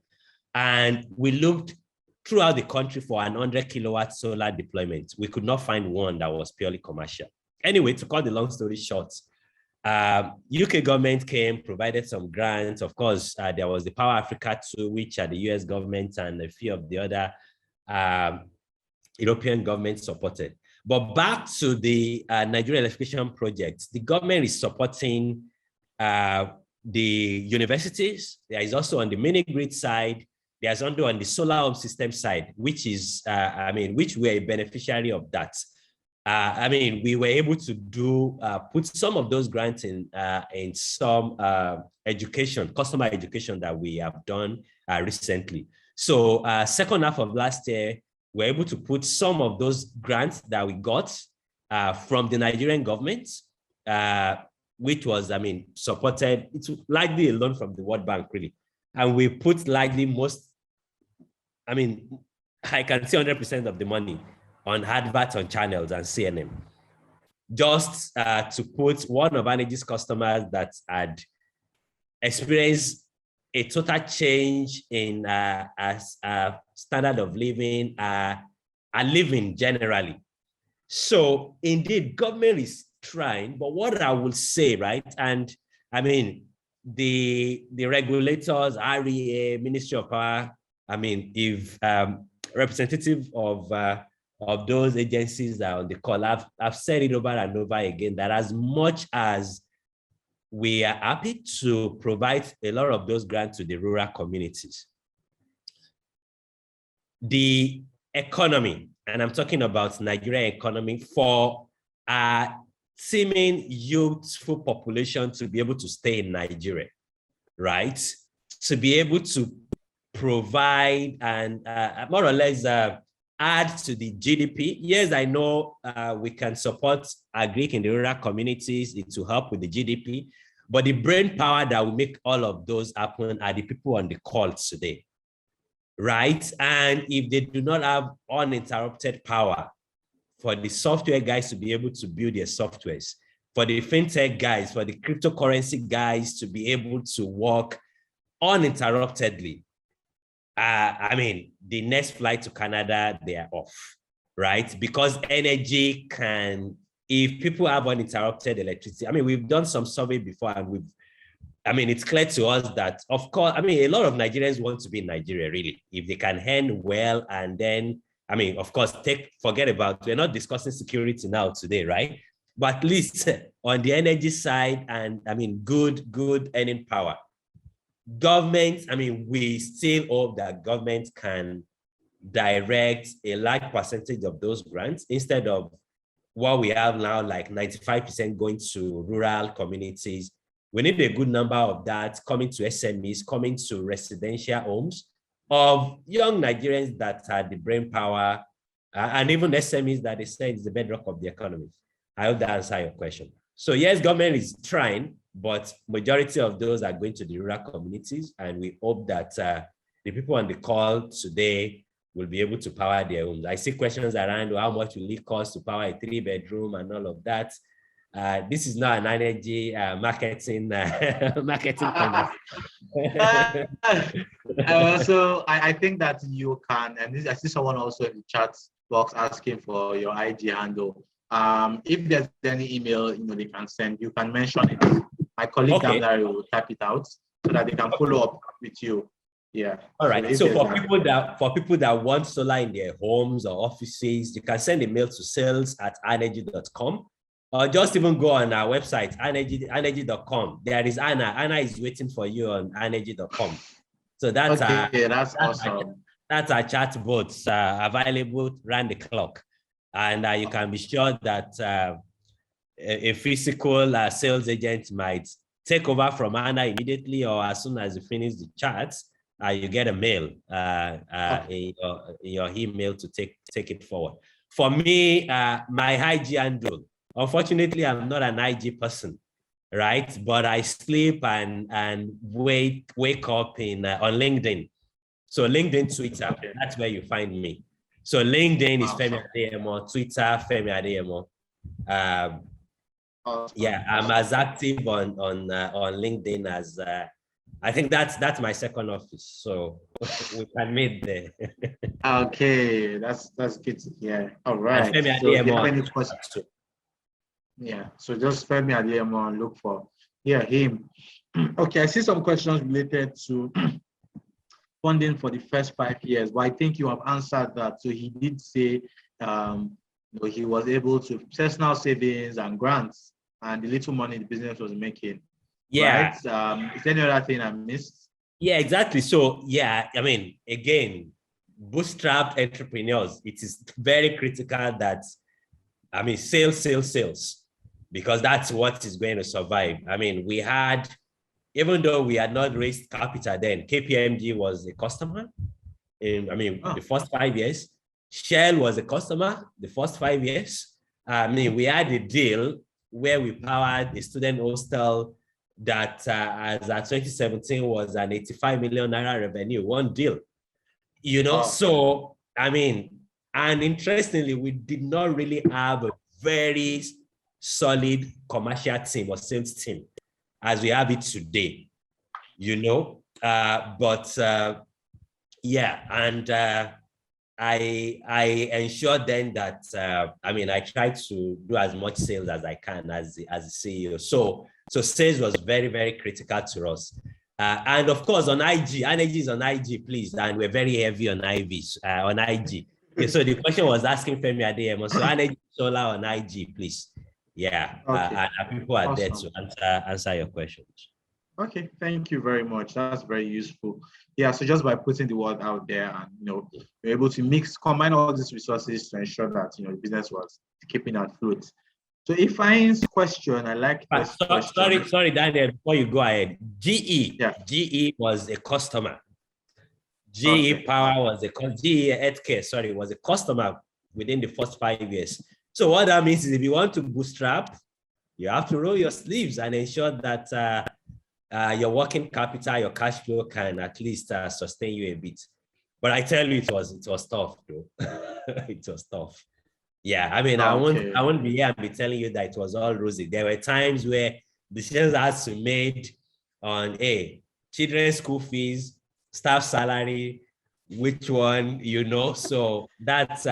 And we looked throughout the country for an 100 kilowatt solar deployment. We could not find one that was purely commercial. Anyway, to cut the long story short, UK government came, provided some grants. Of course, there was the Power Africa 2, which the US government and a few of the other European governments supported. But back to the Nigeria Electrification Project, the government is supporting the universities. There is also on the mini grid side. There's also on the solar home system side, which is, which we're a beneficiary of that. We were able to do, put some of those grants in some education, customer education that we have done recently. So second half of last year, we're able to put some of those grants that we got from the Nigerian government, which was, supported. It's likely a loan from the World Bank, really. And we put likely most, I can see 100% of the money on adverts on channels and CNN, just to put one of Arnergy's customers that had experienced a total change in standard of living and living generally. So indeed, government is trying, but what I will say, right? And the regulators, REA, Ministry of Power, if representative of those agencies that are on the call, I've said it over and over again, that as much as we are happy to provide a lot of those grants to the rural communities, the economy, and I'm talking about Nigerian economy, for a seeming youthful population to be able to stay in Nigeria, right? To be able to provide and more or less add to the GDP. Yes, I know we can support agric in the rural communities to help with the GDP, but the brain power that will make all of those happen are the people on the call today, right? And if they do not have uninterrupted power for the software guys to be able to build their softwares, for the fintech guys, for the cryptocurrency guys to be able to work uninterruptedly, the next flight to Canada, they are off, right? Because energy can, if people have uninterrupted electricity, we've done some survey before and I mean, it's clear to us that, of course, I mean, a lot of Nigerians want to be in Nigeria, really, if they can earn well. And then, I mean, of course, forget about, we're not discussing security now today, right? But at least on the energy side, and I mean, good earning power. Government, I mean, we still hope that government can direct a large percentage of those grants instead of what we have now, like 95% going to rural communities. We need a good number of that coming to SMEs, coming to residential homes of young Nigerians that had the brain power, and even SMEs that they say is the bedrock of the economy. I hope that answers your question. So yes, government is trying, but majority of those are going to the rural communities, and we hope that the people on the call today will be able to power their homes. I see questions around how much will it cost to power a 3-bedroom and all of that. This is not an energy marketing conversation. So I think that you can, and I see someone also in the chat box asking for your IG handle. If there's any email, they can send, you can mention it. My colleague Damnari will type it out so that they can follow up with you. Yeah. All right. So for people that want solar in their homes or offices, you can send a mail to sales@arnergy.com, or just even go on our website, arnergy.com. There is Anna. Anna is waiting for you on arnergy.com. So that's that's awesome. That's our chat bots available round the clock, and you can be sure that a physical sales agent might take over from Anna immediately, or as soon as you finish the chats, you get a mail in your email to take it forward. For me, my IG handle, unfortunately, I'm not an IG person, right? But I sleep and wake up on LinkedIn. So LinkedIn, Twitter, that's where you find me. So LinkedIn is Femi Adeyemo, Twitter, Femi Adeyemo. Yeah, I'm as active on LinkedIn as I think that's my second office, so we can meet there. Okay, that's good to hear. All right. So if you have any questions, yeah. So just Femi Adeyemo and look for him. Okay, I see some questions related to funding for the first 5 years, but I think you have answered that. So he did say he was able to personal savings and grants and the little money the business was making. Yeah. Right? Is there any other thing I missed? Yeah, exactly. So yeah, I mean, again, bootstrapped entrepreneurs, it is very critical that, I mean, sales, because that's what is going to survive. I mean, we had, even though we had not raised capital then, KPMG was a customer in, the first 5 years. Shell was a customer the first 5 years. I mean, we had a deal where we powered a student hostel that as at 2017 was an 85 million naira revenue, one deal, So, I mean, and interestingly, we did not really have a very solid commercial team or sales team as we have it today, but yeah, and I ensured then that, I tried to do as much sales as I can as the CEO. So sales was very, very critical to us. And of course, on IG, Energy is on IG, please. And we're very heavy on on IG. So the question was asking Femi Adeyemo. So Energy Solar on IG, please. Yeah, and people are there to answer your questions. Okay, thank you very much. That's very useful. Yeah, so just by putting the word out there and you're able to combine all these resources to ensure that the business was keeping afloat. So Ifane's question, I like this question. Sorry, Daniel, before you go ahead. GE was a customer. GE Power was GE Healthcare, was a customer within the first 5 years. So what that means is if you want to bootstrap, you have to roll your sleeves and ensure that your working capital, your cash flow can at least sustain you a bit. But I tell you, it was tough, though. It was tough. Yeah, I mean, I won't be here and be telling you that it was all rosy. There were times where decisions had to be made on children's school fees, staff salary, which one, So that's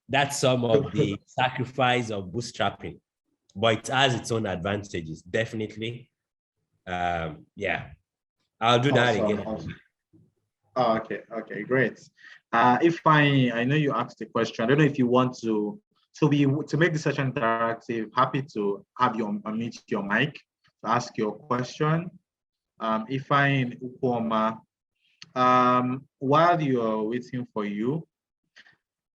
that's some of the sacrifice of bootstrapping, but it has its own advantages, definitely. Yeah, I'll do that Awesome, again. awesome. Oh, okay, great. If I know you asked a question. I don't know if you want to make the session interactive. Happy to have you unmute your mic to ask your question. If in Ukoma, while you're waiting for you,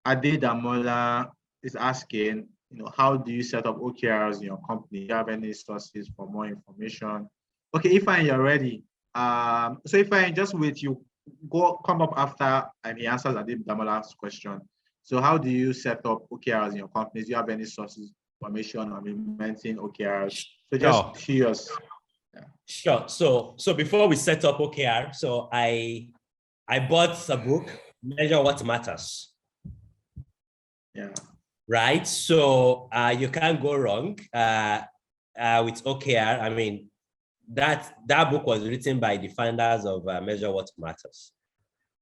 Adedamola is asking, how do you set up OKRs in your company? Do you have any sources for more information? Okay, if you're ready. So if I just wait, you come up after he answers Adedamola's question. So how do you set up OKRs in your companies? Do you have any sources, information on implementing OKRs? So just curious. Yeah. Sure. So before we set up OKR, so I bought a book, Measure What Matters. Yeah. Right. So you can't go wrong with OKR. I mean, that book was written by the founders of Measure What Matters.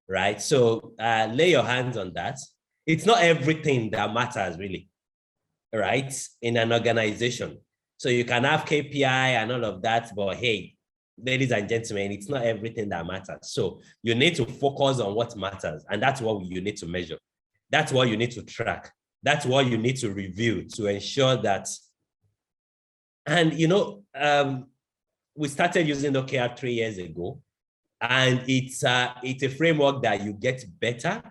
Right. So lay your hands on that. It's not everything that matters, really. Right. In an organization. So you can have KPI and all of that, but hey, ladies and gentlemen, it's not everything that matters. So you need to focus on what matters, and that's what you need to measure. That's what you need to track. That's what you need to review to ensure that. And we started using OKR 3 years ago, and it's a framework that you get better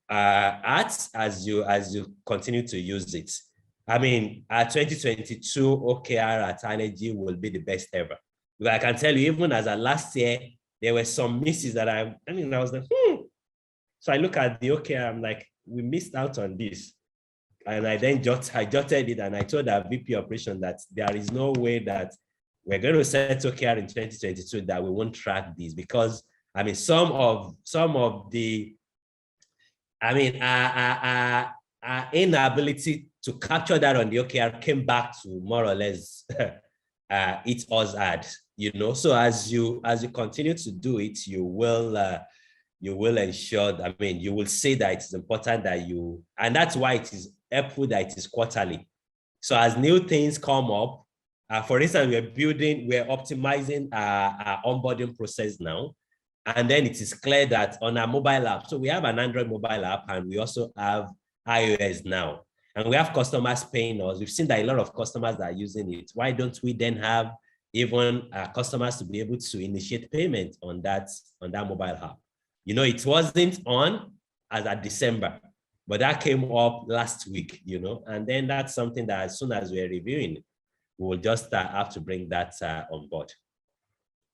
at as you continue to use it. I mean, 2022 OKR at Arnergy will be the best ever. But I can tell you, even as last year, there were some misses that I was like, So I look at the OKR, I'm like, we missed out on this. And I then jotted it, and I told our VP operation that there is no way that we're going to set OKR in 2022 that we won't track these, because I mean, some of the, our inability to capture that on the OKR came back to more or less it us hard, So as you continue to do it, you will ensure that, you will say that it's important that and that's why it is helpful that it is quarterly. So as new things come up, for instance, we're optimizing our onboarding process now. And then it is clear that on our mobile app, so we have an Android mobile app, and we also have iOS now. And we have customers paying us. We've seen that a lot of customers are using it. Why don't we then have even customers to be able to initiate payment on that mobile app? It wasn't on as at December, but that came up last week, and then that's something that as soon as we're reviewing, we will just have to bring that on board.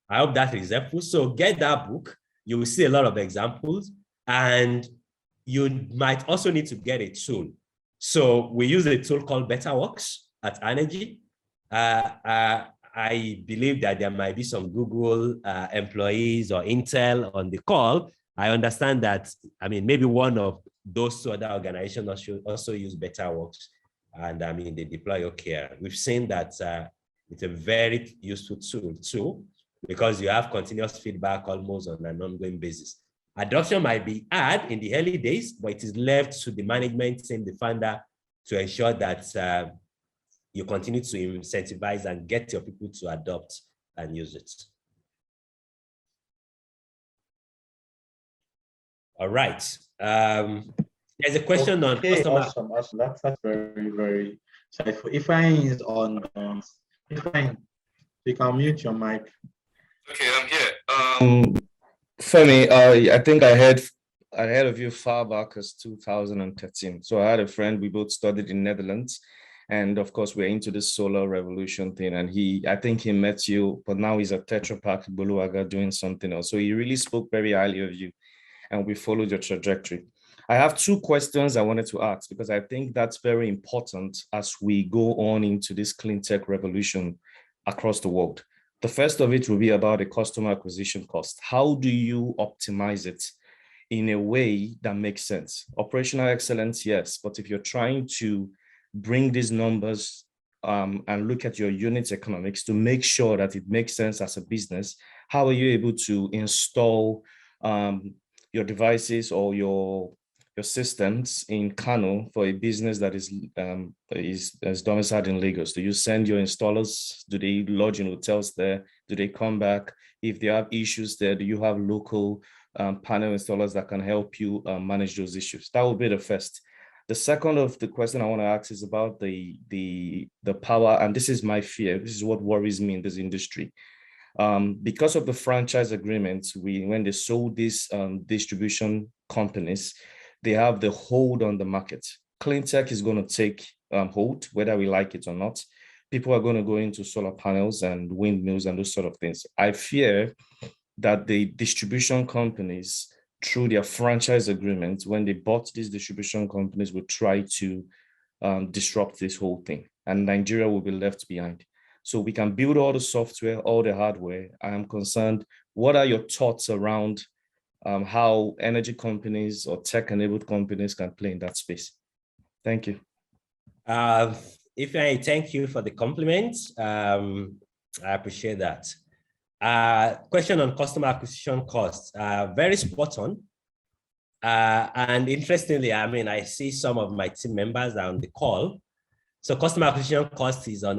I hope that is helpful. So get that book. You will see a lot of examples, and you might also need to get a tool. So we use a tool called BetterWorks at Arnergy. I believe that there might be some Google employees or Intel on the call. I understand that, maybe one of those two other organizations also use BetterWorks, and they deploy OKR. We've seen that it's a very useful tool too, because you have continuous feedback almost on an ongoing basis. Adoption might be hard in the early days, but it is left to the management team, the founder, to ensure that you continue to incentivize and get your people to adopt and use it. All right. There's a question on customer. Awesome. That's very, very insightful. Ifeanyi is on. Ifeanyi, you can mute your mic. Okay, I'm here. Femi, I think I heard of you far back as 2013. So I had a friend, we both studied in Netherlands. And of course, we're into this solar revolution thing. And I think he met you, but now he's at Tetra Pak Buluwaga doing something else. So he really spoke very highly of you, and we followed your trajectory. I have two questions I wanted to ask, because I think that's very important as we go on into this clean tech revolution across the world. The first of it will be about the customer acquisition cost. How do you optimize it in a way that makes sense? Operational excellence, yes, but if you're trying to bring these numbers and look at your unit economics to make sure that it makes sense as a business, how are you able to install your devices or your your systems in Kano for a business that is domiciled in Lagos? Do you send your installers? Do they lodge in hotels there? Do they come back? If they have issues there, do you have local panel installers that can help you manage those issues? That would be the first. The second of the question I want to ask is about the power, and this is my fear. This is what worries me in this industry. Because of the franchise agreements, when they sold these distribution companies, they have the hold on the market. Clean tech is going to take hold, whether we like it or not. People are going to go into solar panels and windmills and those sort of things. I fear that the distribution companies, through their franchise agreements, when they bought these distribution companies, would try to disrupt this whole thing, and Nigeria will be left behind. So we can build all the software, all the hardware. I am concerned. What are your thoughts around how energy companies or tech-enabled companies can play in that space? Thank you. If I thank you for the compliments, I appreciate that. Question on customer acquisition costs, very spot on. And interestingly, I mean, I see some of my team members are on the call. So customer acquisition cost is on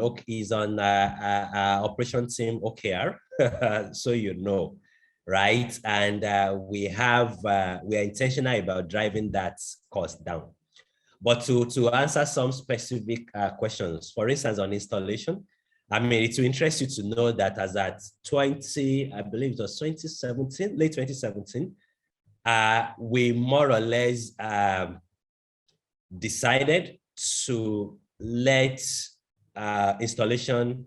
operation team OKR, so you know, right? And we are intentional about driving that cost down. But to answer some specific questions, for instance, on installation, I mean, it will interest you to know that as at I believe it was 2017, late 2017, we more or less decided to let installation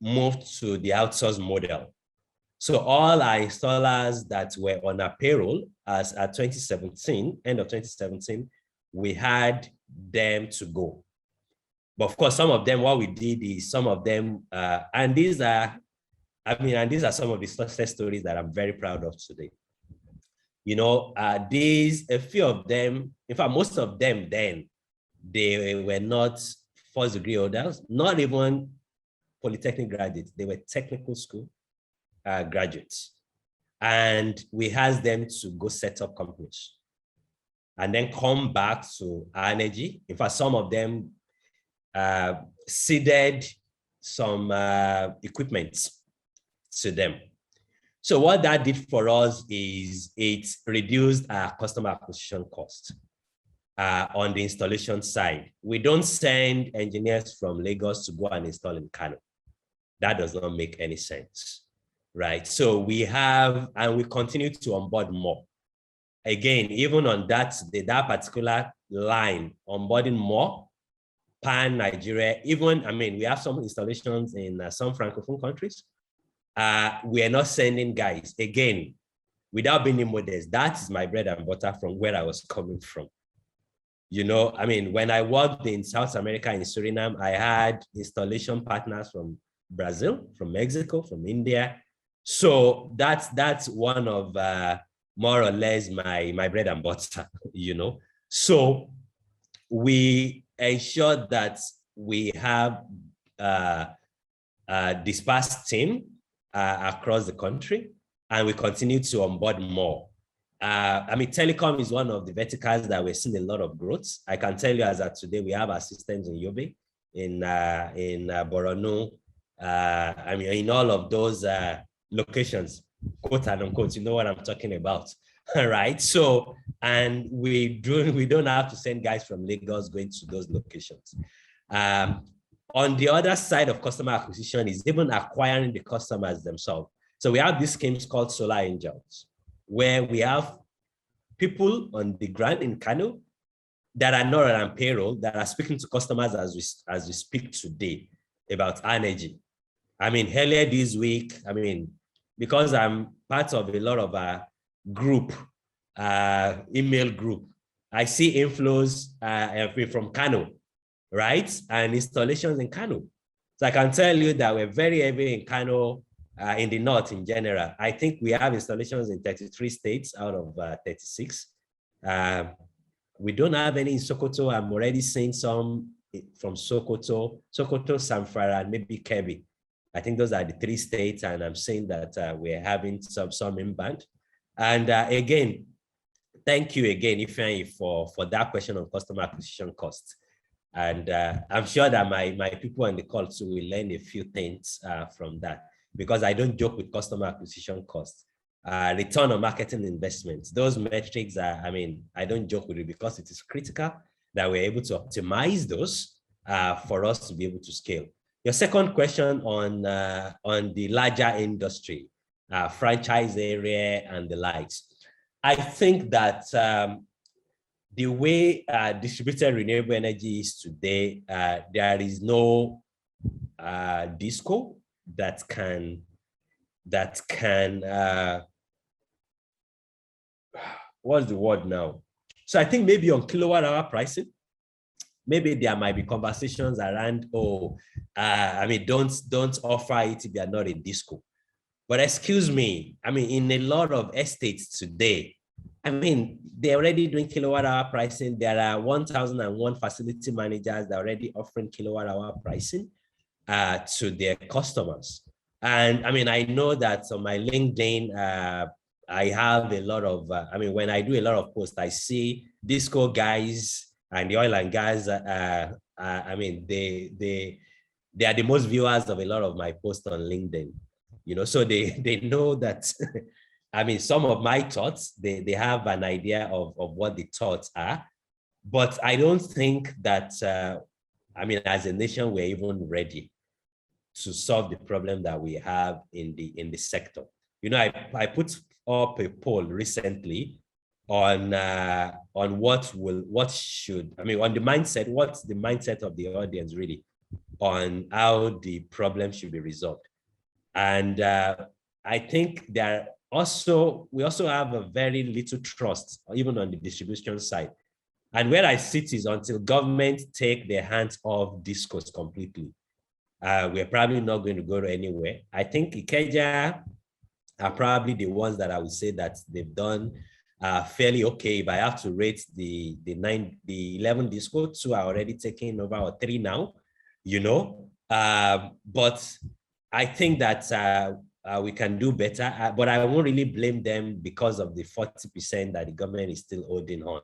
move to the outsourced model. So all our installers that were on our payroll as at 2017, end of 2017, we had them to go. But of course, some of them, what we did is some of them, and these are some of the success stories that I'm very proud of today. You know, a few of them, in fact, most of them then, they were not first degree holders, not even polytechnic graduates. They were technical school graduates. And we asked them to go set up companies and then come back to Arnergy. In fact, some of them seeded some equipment to them. So what that did for us is it reduced our customer acquisition cost. On the installation side, we don't send engineers from Lagos to go and install in Kano. That does not make any sense, right? So we have, and we continue to onboard more. Again, even on that particular line, onboarding more, pan Nigeria, even, I mean, we have some installations in some Francophone countries. We are not sending guys. Again, without being modest, that is my bread and butter from where I was coming from. You know, I mean, when I worked in South America, in Suriname, I had installation partners from Brazil, from Mexico, from India. So that's one of more or less my bread and butter, you know. So we ensure that we have a dispersed team across the country, and we continue to onboard more. I mean, telecom is one of the verticals that we're seeing a lot of growth. I can tell you as of today, we have our systems in Yobe, in Borno, I mean, in all of those locations, quote and unquote, you know what I'm talking about, right? So, and we don't have to send guys from Lagos going to those locations. On the other side of customer acquisition is even acquiring the customers themselves. So we have these schemes called Solar Angels, where we have people on the ground in Kano that are not on payroll, that are speaking to customers as we speak today about energy. I mean, earlier this week, I mean, because I'm part of a lot of a group, email group, I see inflows from Kano, right? And installations in Kano. So I can tell you that we're very heavy in Kano, in the north in general. I think we have installations in 33 states out of 36. We don't have any in Sokoto. I'm already seeing some from Sokoto, Zamfara, and maybe Kebbi. I think those are the 3 states, and I'm saying that we're having some inbound. And again, thank you again, Ifeanyi, for that question on customer acquisition cost. And I'm sure that my people on the call too will learn a few things from that, because I don't joke with customer acquisition cost. Return on marketing investments, those metrics are, I don't joke with it, because it is critical that we're able to optimize those for us to be able to scale. Your second question on the larger industry, franchise area and the likes. I think that the way distributed renewable energy is today, there is no disco that can what's the word now? So I think maybe on kilowatt hour pricing, maybe there might be conversations around, don't offer it if you are not a disco. But excuse me, in a lot of estates today, they're already doing kilowatt hour pricing. There are 1,001 facility managers that are already offering kilowatt hour pricing to their customers. And I know that on my LinkedIn, I have a lot of, when I do a lot of posts, I see disco guys and the oil and gas, they are the most viewers of a lot of my posts on LinkedIn. So they know that, some of my thoughts, they have an idea of what the thoughts are, but I don't think that, as a nation, we're even ready to solve the problem that we have in the sector. I put up a poll recently on what's the mindset, what's the mindset of the audience really on how the problem should be resolved. And I think we also have a very little trust, even on the distribution side. And where I sit is until government take their hands off discos completely, we're probably not going to go anywhere. I think Ikeja are probably the ones that I would say that they've done fairly okay. If I have to rate the 11 disco, 2 are already taking over, or 3 now, but I think that we can do better, but I won't really blame them because of the 40% that the government is still holding on,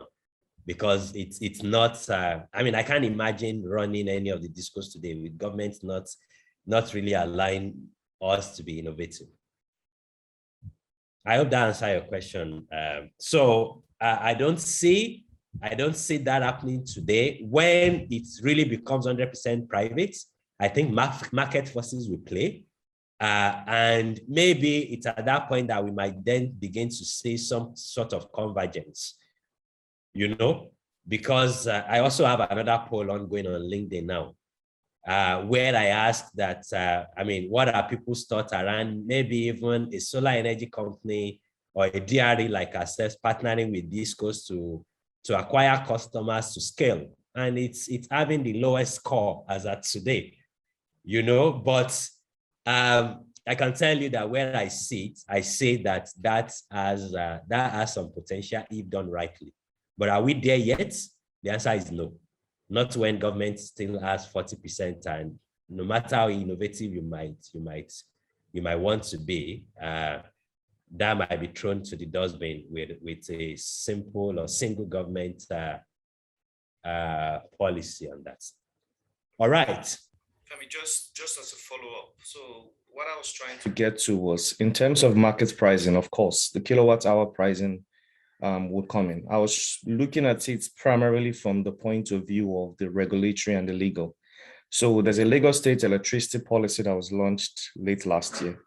because it's not, I can't imagine running any of the discos today with government not really allowing us to be innovative. I hope that answers your question. So I don't see that happening today. When it really becomes 100% private, I think market forces will play. And maybe it's at that point that we might then begin to see some sort of convergence, because I also have another poll ongoing on LinkedIn now, where I asked that, what are people's thoughts around maybe even a solar energy company or a DRE like ourselves partnering with discos to acquire customers to scale. And it's having the lowest score as at today, but I can tell you that where I sit, I say that has some potential if done rightly. But are we there yet? The answer is no. Not when government still has 40%, and no matter how innovative you might want to be, that might be thrown to the dustbin with a simple or single government policy on that. All right. Femi, just as a follow-up. So what I was trying to get to was, in terms of market pricing, of course, the kilowatt hour pricing would come in. I was looking at it primarily from the point of view of the regulatory and the legal. So there's a Lagos State electricity policy that was launched late last year.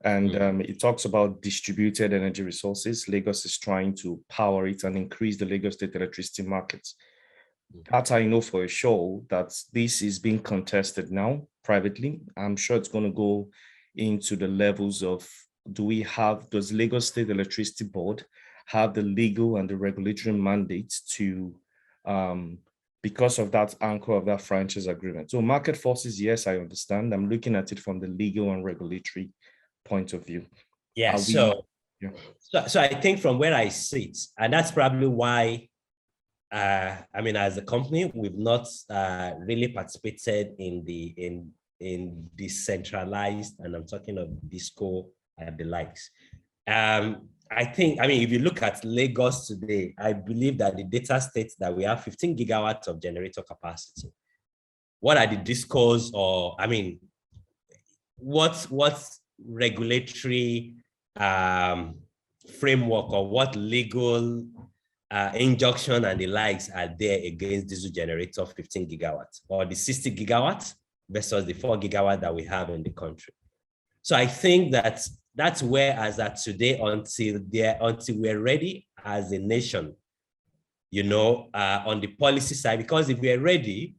And it talks about distributed energy resources. Lagos is trying to power it and increase the Lagos State electricity markets. That I know for sure that this is being contested now privately. I'm sure it's going to go into the levels of, does Lagos State Electricity Board have the legal and the regulatory mandates to, because of that anchor of that franchise agreement. So market forces, yes, I understand. I'm looking at it from the legal and regulatory point of view. Yeah, so I think from where I sit, and that's probably why, as a company, we've not really participated in decentralized, and I'm talking of disco and the likes. I think, I mean, if you look at Lagos today, I believe that the data states that we have 15 gigawatts of generator capacity. What are the discos, or, I mean, what regulatory framework or what legal injunction and the likes are there against diesel generator 15 gigawatts or the 60 gigawatts versus the 4 gigawatt that we have in the country? So I think that's where, as at today, until we're ready as a nation, you know, on the policy side, because if we're ready,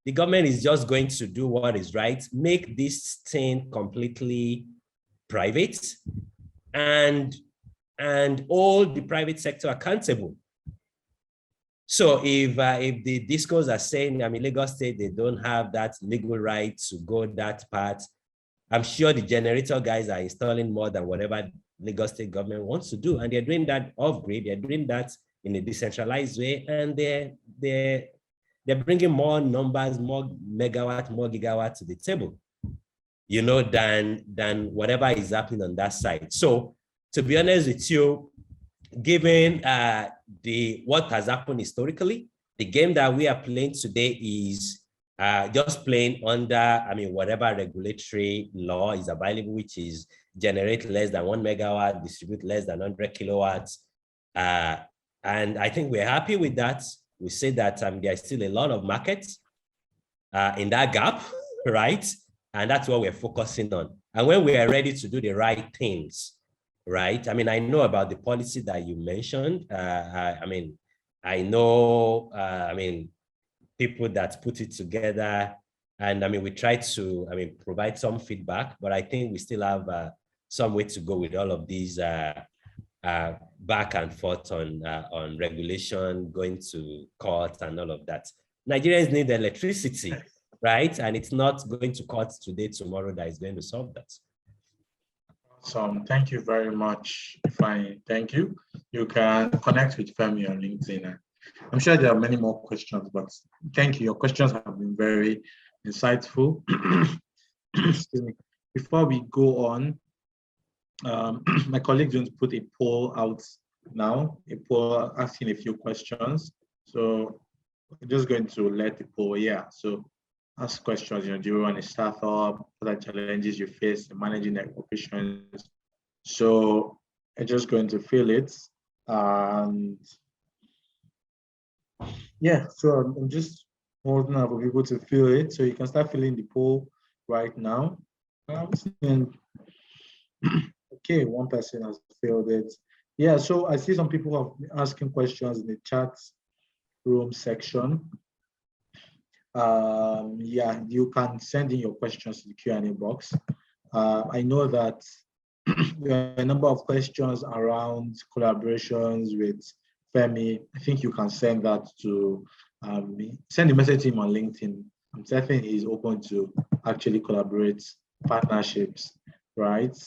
the government is just going to do what is right, make this thing completely private and hold the private sector accountable. So if the discos are saying, I mean, Lagos State, they don't have that legal right to go that part, I'm sure the generator guys are installing more than whatever Lagos State government wants to do. And they're doing that off-grid, they're doing that in a decentralized way, and they're bringing more numbers, more megawatt, more gigawatt to the table, you know, than whatever is happening on that side. So to be honest with you, given what has happened historically, the game that we are playing today is just playing under, I mean, whatever regulatory law is available, which is generate less than 1 megawatt, distribute less than 100 kilowatts. And I think we're happy with that. We say that there's still a lot of markets in that gap, right? And that's what we're focusing on. And when we are ready to do the right things, right? I mean, I know about the policy that you mentioned. I mean, I know, I mean, people that put it together, and I mean, we try to, I mean, provide some feedback, but I think we still have some way to go with all of these back and forth on regulation, going to court and all of that. Nigerians need electricity, right? And it's not going to court today, tomorrow that is going to solve that. Awesome. Thank you very much, Femi. Thank you. You can connect with Femi on LinkedIn. I'm sure there are many more questions, but thank you. Your questions have been very insightful. Excuse me. Before we go on, my colleagues going to put a poll out now, a poll asking a few questions. So I'm just going to let the poll, so ask questions, you know, do you run a startup? What are challenges you face in managing operations? So I'm just going to fill it. And so I'm just holding up for people to fill it. So you can start filling the poll right now. Okay, one person has filled it. Yeah, so I see some people have been asking questions in the chat room section. You can send in your questions to the Q&A box. I know that there are a number of questions around collaborations with Femi. I think you can send that to me. Send a message to him on LinkedIn. I'm certain he's open to actually collaborate, partnerships, right?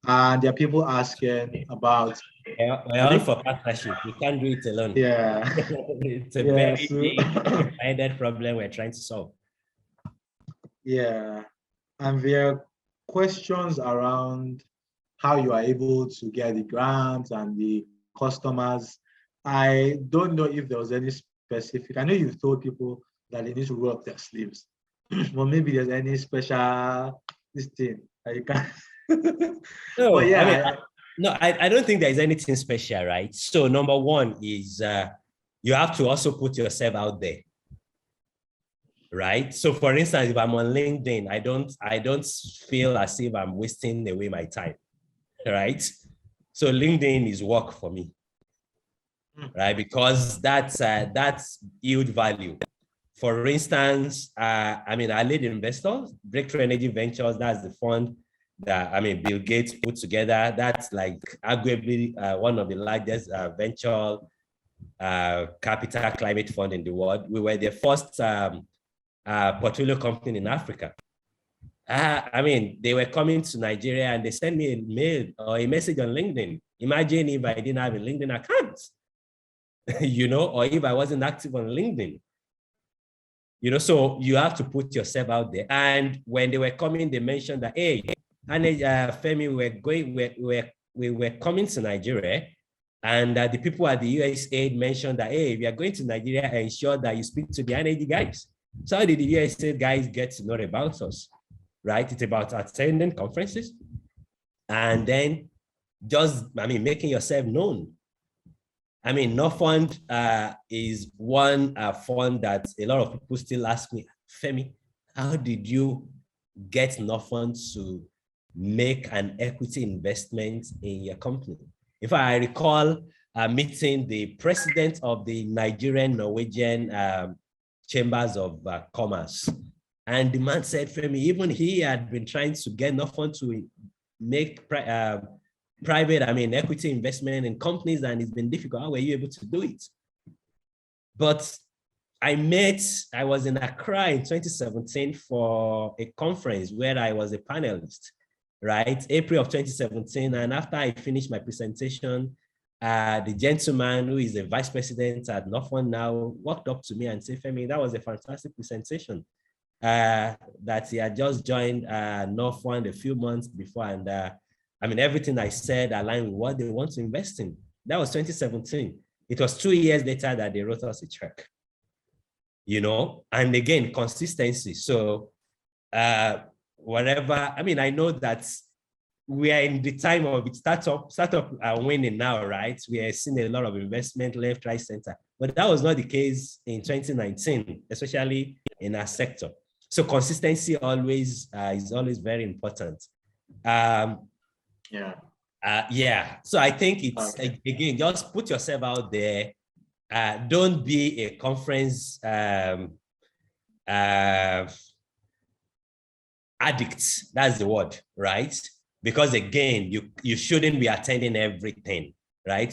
And there are people asking about. We're all for partnership. We can't do it alone. Yeah. It's a very divided problem we're trying to solve. Yeah. And there are questions around how you are able to get the grants and the customers. I don't know if there was any specific. I know you've told people that they need to roll up their sleeves. Well, maybe there's any special thing that you can. No, yeah. I don't think there's anything special, right? So number one is you have to also put yourself out there, right? So for instance, if I'm on LinkedIn, I don't feel as if I'm wasting away my time, right? So LinkedIn is work for me, right? Because that's yield value. For instance, I lead investors, Breakthrough Energy Ventures, that's the fund that, Bill Gates put together. That's like arguably one of the largest venture capital climate fund in the world. We were the first portfolio company in Africa. They were coming to Nigeria and they sent me a mail or a message on LinkedIn. Imagine if I didn't have a LinkedIn account, or if I wasn't active on LinkedIn. So you have to put yourself out there. And when they were coming, they mentioned that, hey, Femi, we're we were coming to Nigeria, and the people at the USAID mentioned that, hey, we are going to Nigeria, ensure that you speak to the energy guys. So how did the USAID guys get to know about us, right? It's about attending conferences and then just, making yourself known. North Fund is one fund that a lot of people still ask me, Femi, how did you get North Fund to make an equity investment in your company? If I recall meeting the president of the Nigerian Norwegian Chambers of Commerce, and the man said, Femi, even he had been trying to get North Fund to make private, equity investment in companies, and it's been difficult. How were you able to do it? But I was in Accra in 2017 for a conference where I was a panelist, right? April of 2017. And after I finished my presentation, the gentleman who is the vice president at North Fund now walked up to me and said, Femi, that was a fantastic presentation. That he had just joined North Fund a few months before. And everything I said aligned with what they want to invest in. That was 2017. It was 2 years later that they wrote us a check. And again, consistency. So whatever, I know that we are in the time of it. Startup are winning now, right? We are seeing a lot of investment left, right, center. But that was not the case in 2019, especially in our sector. So consistency always is always very important. So I think it's, again, just put yourself out there. Don't be a conference addict. That's the word, right? Because again, you shouldn't be attending everything, right?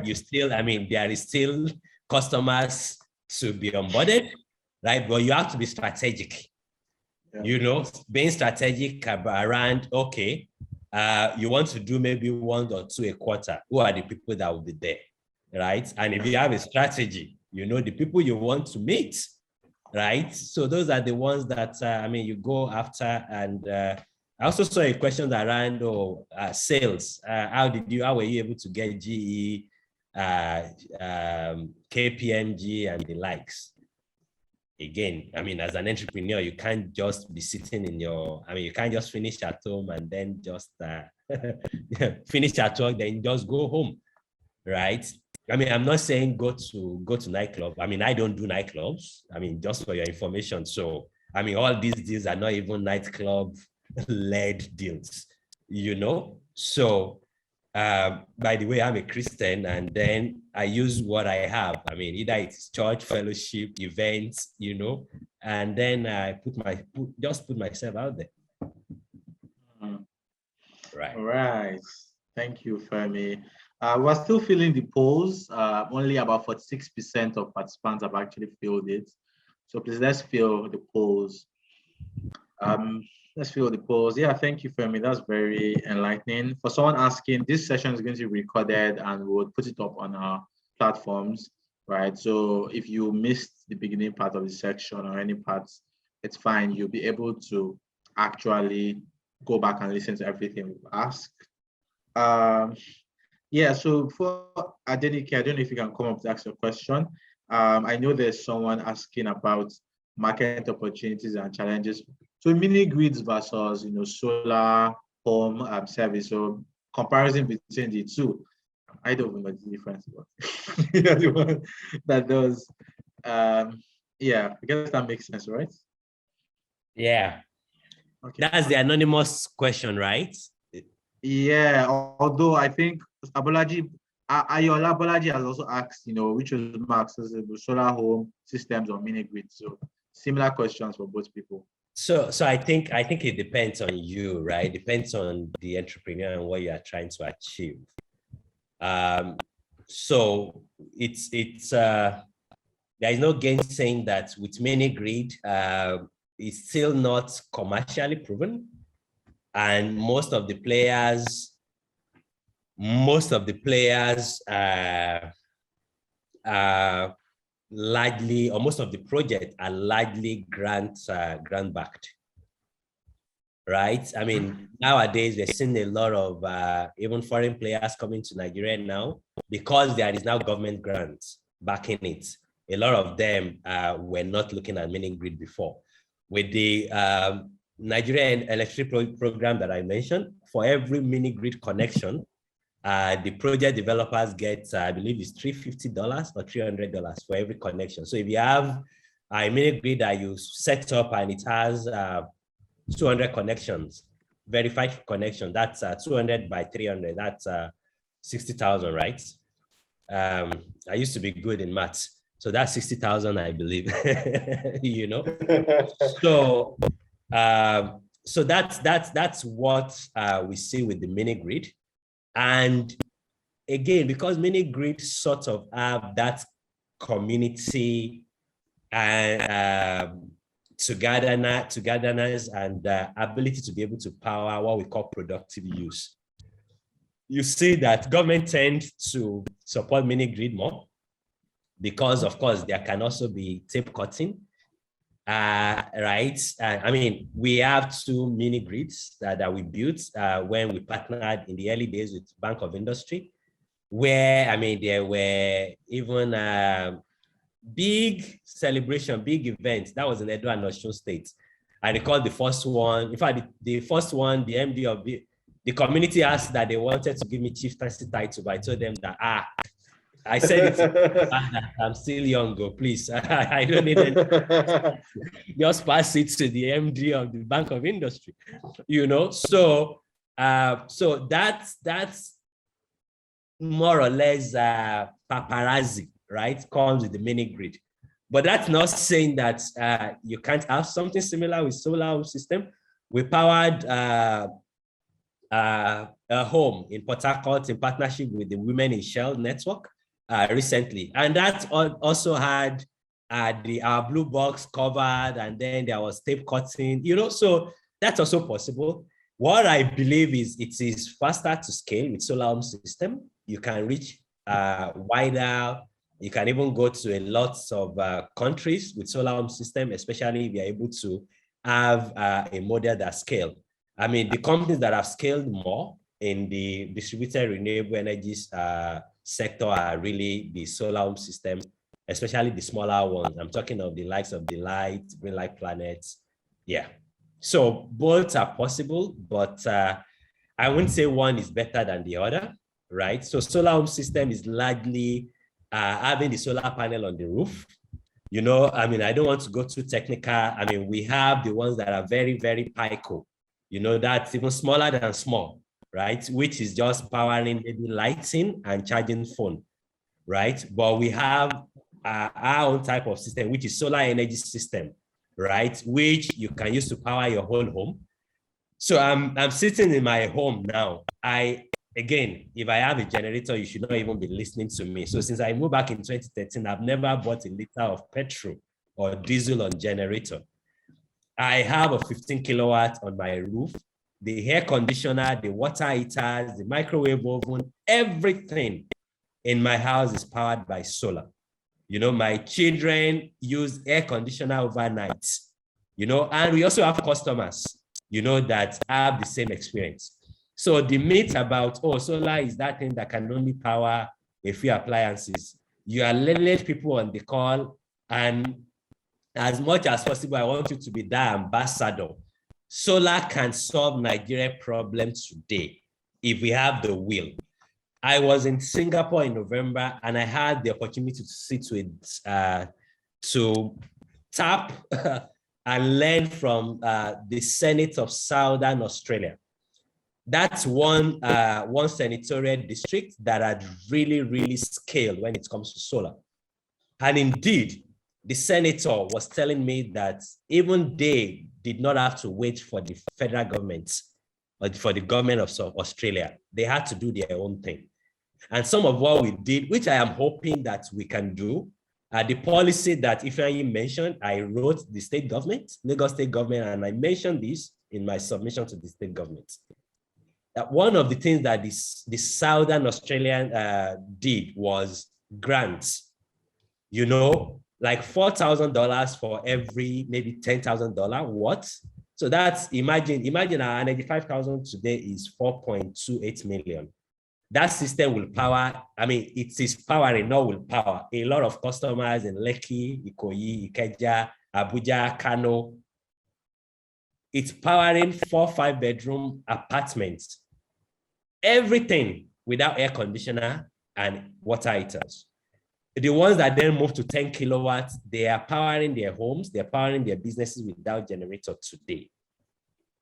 You still, there is still customers to be onboarded, right? But you have to be strategic. Being strategic around, okay, you want to do maybe 1 or 2 a quarter. Who are the people that will be there, right? And if you have a strategy, the people you want to meet, right? So those are the ones that, you go after. And I also saw a question around sales. How were you able to get GE, KPMG and the likes? Again, as an entrepreneur, you can't just be sitting in you can't just finish at home and then just finish at work, then just go home, right? I'm not saying go to nightclub. I don't do nightclubs. Just for your information. So, all these deals are not even nightclub-led deals, So, by the way, I'm a Christian, and then I use what I have. Either it's church, fellowship, events, and then I just put myself out there. Right. All right. Thank you, Femi. We're still filling the polls. Only about 46% of participants have actually filled it. So please, let's fill the polls. Let's fill the polls. Yeah, thank you, Femi. That's very enlightening. For someone asking, this session is going to be recorded and we'll put it up on our platforms, right? So if you missed the beginning part of the section or any parts, it's fine. You'll be able to actually go back and listen to everything we've asked. So for Adeyemi, I don't know if you can come up to ask a question. I know there's someone asking about market opportunities and challenges. So mini grids versus solar home service. So comparison between the two. I don't know the difference, but the one that does. I guess that makes sense, right? Yeah. Okay. That's the anonymous question, right? Yeah. Although I think Ayola Bolaji has also asked, which is more accessible, solar home systems or mini grids. So similar questions for both people. So I think it depends on you, right? Depends on the entrepreneur and what you are trying to achieve. So it's there is no gainsaying that with mini grid, it's still not commercially proven, and most of the players largely, or most of the projects are largely grant backed. right? I mean, nowadays we're seeing a lot of even foreign players coming to Nigeria now because there is now government grants backing it. A lot of them were not looking at mini grid before. With the Nigerian electric program that I mentioned, for every mini grid connection, the project developers get, I believe it's $350 or $300 for every connection. So if you have a mini grid that you set up and it has 200 connections, verified connection, that's 200 by 300, that's 60,000, right? I used to be good in maths. So that's 60,000, I believe, you know? So, so that's what we see with the mini grid. And again, because mini grids sort of have that community and togetherness and ability to be able to power what we call productive use. You see that government tend to support mini grid more because, of course, there can also be tape cutting, right? I mean, we have 2 mini grids that we built when we partnered in the early days with Bank of Industry, where, I mean, there were even big celebration, big events. That was in Edo and Osun State. I recall the first one. In fact, the first one, the MD of the community asked that they wanted to give me chieftaincy title, but I told them that, I said it, I'm still young, please. I don't need it. Just pass it to the MD of the Bank of Industry, you know? So, so that's more or less paparazzi, right? Comes with the mini grid. But that's not saying that you can't have something similar with solar home system. We powered a home in Port Harcourt in partnership with the Women in Shell network recently. And that also had our blue box covered, and then there was tape cutting, you know, so that's also possible. What I believe is it is faster to scale with solar home system. You can reach wider. You can even go to a lot of countries with solar home system, especially if you're able to have a model that scale. I mean, the companies that have scaled more in the distributed renewable energies sector are really the solar home system, especially the smaller ones. I'm talking of the likes of Delight, Green Light Planets. Yeah. So both are possible, but I wouldn't say one is better than the other, right? So solar home system is largely having the solar panel on the roof. You know, I mean, I don't want to go too technical. I mean, we have the ones that are very, very pico. You know, that's even smaller than small, right? Which is just powering maybe lighting and charging phone, right? But we have our own type of system, which is solar energy system, right? Which you can use to power your whole home. So I'm sitting in my home now. Again, if I have a generator, you should not even be listening to me. So since I moved back in 2013, I've never bought a liter of petrol or diesel on generator. I have a 15 kilowatt on my roof, the air conditioner, the water heaters, the microwave oven, everything in my house is powered by solar. You know, my children use air conditioner overnight, you know, and we also have customers, you know, that have the same experience. So the myth about, oh, solar is that thing that can only power a few appliances. You are letting people on the call, and as much as possible, I want you to be that ambassador. Solar can solve Nigerian problems today if we have the will. I was in Singapore in November, and I had the opportunity to sit with, to tap and learn from the Senate of Southern Australia. That's one senatorial district that had really, really scaled when it comes to solar. And indeed, the senator was telling me that even they did not have to wait for the federal government or for the government of Australia. They had to do their own thing. And some of what we did, which I am hoping that we can do, the policy that Ifeanyi mentioned, I wrote the state government, Lagos state government, and I mentioned this in my submission to the state government. One of the things that the Southern Australian did was grants, you know, like $4,000 for every maybe $10,000 watt So that's, imagine our energy 5,000 today is 4.28 million. That system will power, it is powering, not will power a lot of customers in Lekki, Ikoyi, Ikeja, Abuja, Kano. It's powering 4 5-bedroom apartments. Everything without air conditioner and water heaters. The ones that then move to 10 kilowatts, they are powering their homes, they're powering their businesses without generator today.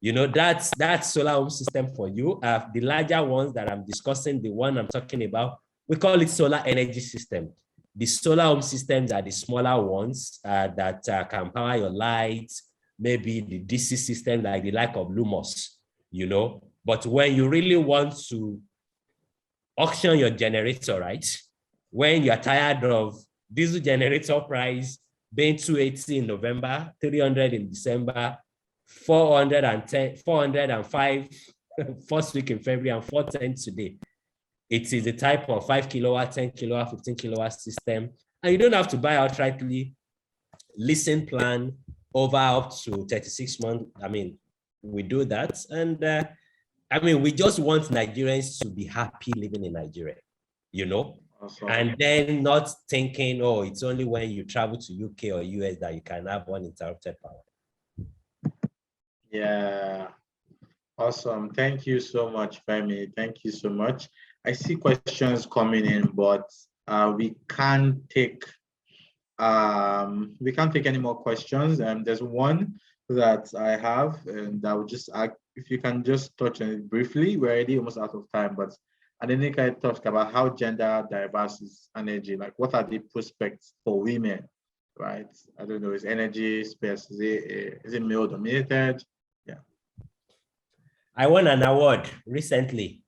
That's solar home system for you. The larger ones that I'm discussing, the one I'm talking about, we call it solar energy system. The solar home systems are the smaller ones that can power your lights, maybe the DC system like the like of Lumos, But when you really want to auction your generator, right? When you're tired of diesel generator price being 280 in November, 300 in December, 405 first week in February, and 410 today. It is a type of 5 kilowatt, 10 kilowatt, 15 kilowatt system. And you don't have to buy outrightly. Leasing plan over up to 36 months. We do that. And we just want Nigerians to be happy living in Nigeria, Awesome. And then not thinking, it's only when you travel to UK or US that you can have uninterrupted power. Yeah, awesome. Thank you so much, Femi. Thank you so much. I see questions coming in, but we can't take any more questions. There's one that I have, and I would just ask if you can just touch on it briefly. We're already almost out of time, but Adeyemi talked about how gender diverse is energy. Like, what are the prospects for women, right? I don't know, is energy space, is it male dominated? Yeah. I won an award recently,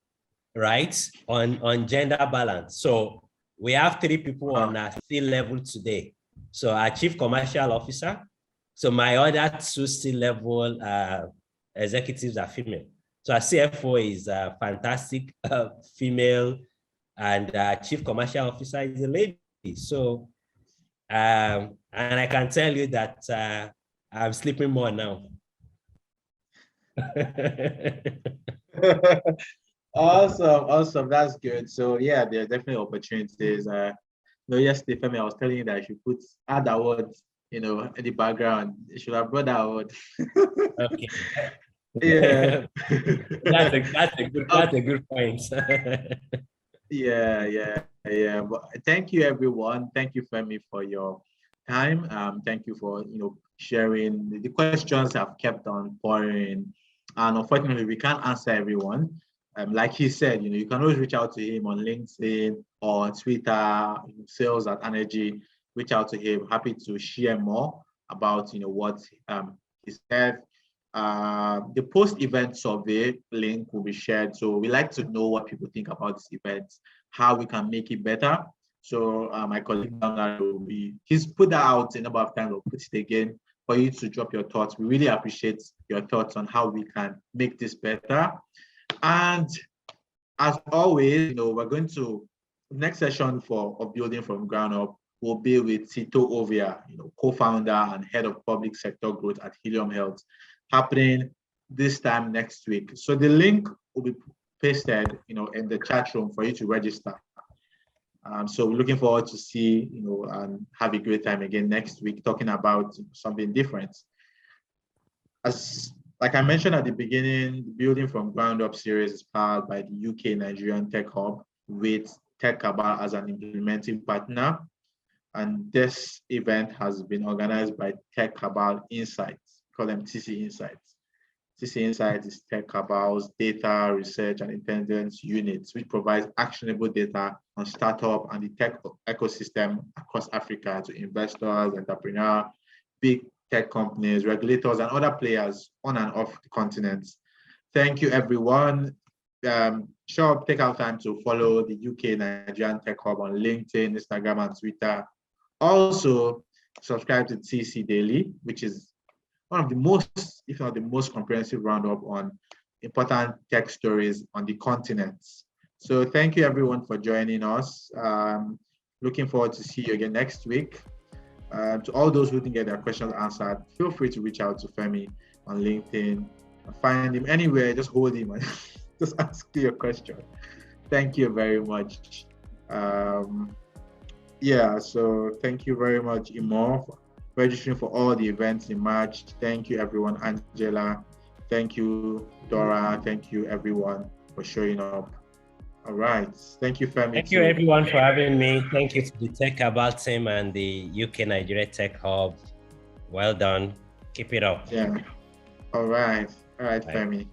right, on gender balance. So we have 3 people on our C-level today. So our chief commercial officer. So my other 2 C-level executives are female. So our CFO is a fantastic female, and our chief commercial officer is a lady. So, and I can tell you that I'm sleeping more now. Awesome. That's good. So yeah, there are definitely opportunities. Yesterday, Femi, I was telling you that I should add awards, in the background. You should have brought that award. Okay. Yeah. That's a good point. Yeah. But thank you, everyone. Thank you, Femi, for your time. Thank you for sharing. The questions have kept on pouring, and unfortunately, we can't answer everyone. Like he said, you can always reach out to him on LinkedIn or Twitter, sales at Arnergy. Reach out to him. Happy to share more about what he said. The post-event survey link will be shared. So we like to know what people think about this event, how we can make it better. So my colleague he's put that out a number of times. We'll put it again for you to drop your thoughts. We really appreciate your thoughts on how we can make this better. And as always, we're going to, next session of Building from Ground Up will be with Sito Ovia, co-founder and head of public sector growth at Helium Health, happening this time next week. So the link will be pasted, in the chat room for you to register. So we're looking forward to see, and have a great time again next week, talking about something different. Like I mentioned at the beginning, the Building from Ground Up series is powered by the UK Nigerian Tech Hub with TechCabal as an implementing partner. And this event has been organized by TechCabal Insights, call them TC Insights. TC Insights is TechCabal's data research and intelligence unit, which provides actionable data on startup and the tech ecosystem across Africa to investors, entrepreneurs, big tech companies, regulators, and other players on and off the continent. Thank you, everyone. Take out time to follow the UK Nigerian Tech Hub on LinkedIn, Instagram, and Twitter. Also, subscribe to TC Daily, which is one of the most, if not the most comprehensive roundup on important tech stories on the continent. So thank you, everyone, for joining us. Looking forward to see you again next week. To all those who didn't get their questions answered, feel free to reach out to Femi. on LinkedIn. Find him anywhere, just hold him and just ask your question. Thank you very much. Yeah, so thank you very much, Imo, for registering for all the events in March. Thank you, everyone. Angela, thank you, Dora, thank you, everyone, for showing up. All right. Thank you, Femi. Thank you, everyone, for having me. Thank you to the TechCabal team and the UK Nigeria Tech Hub. Well done. Keep it up. Yeah. All right. All right, Bye. Femi.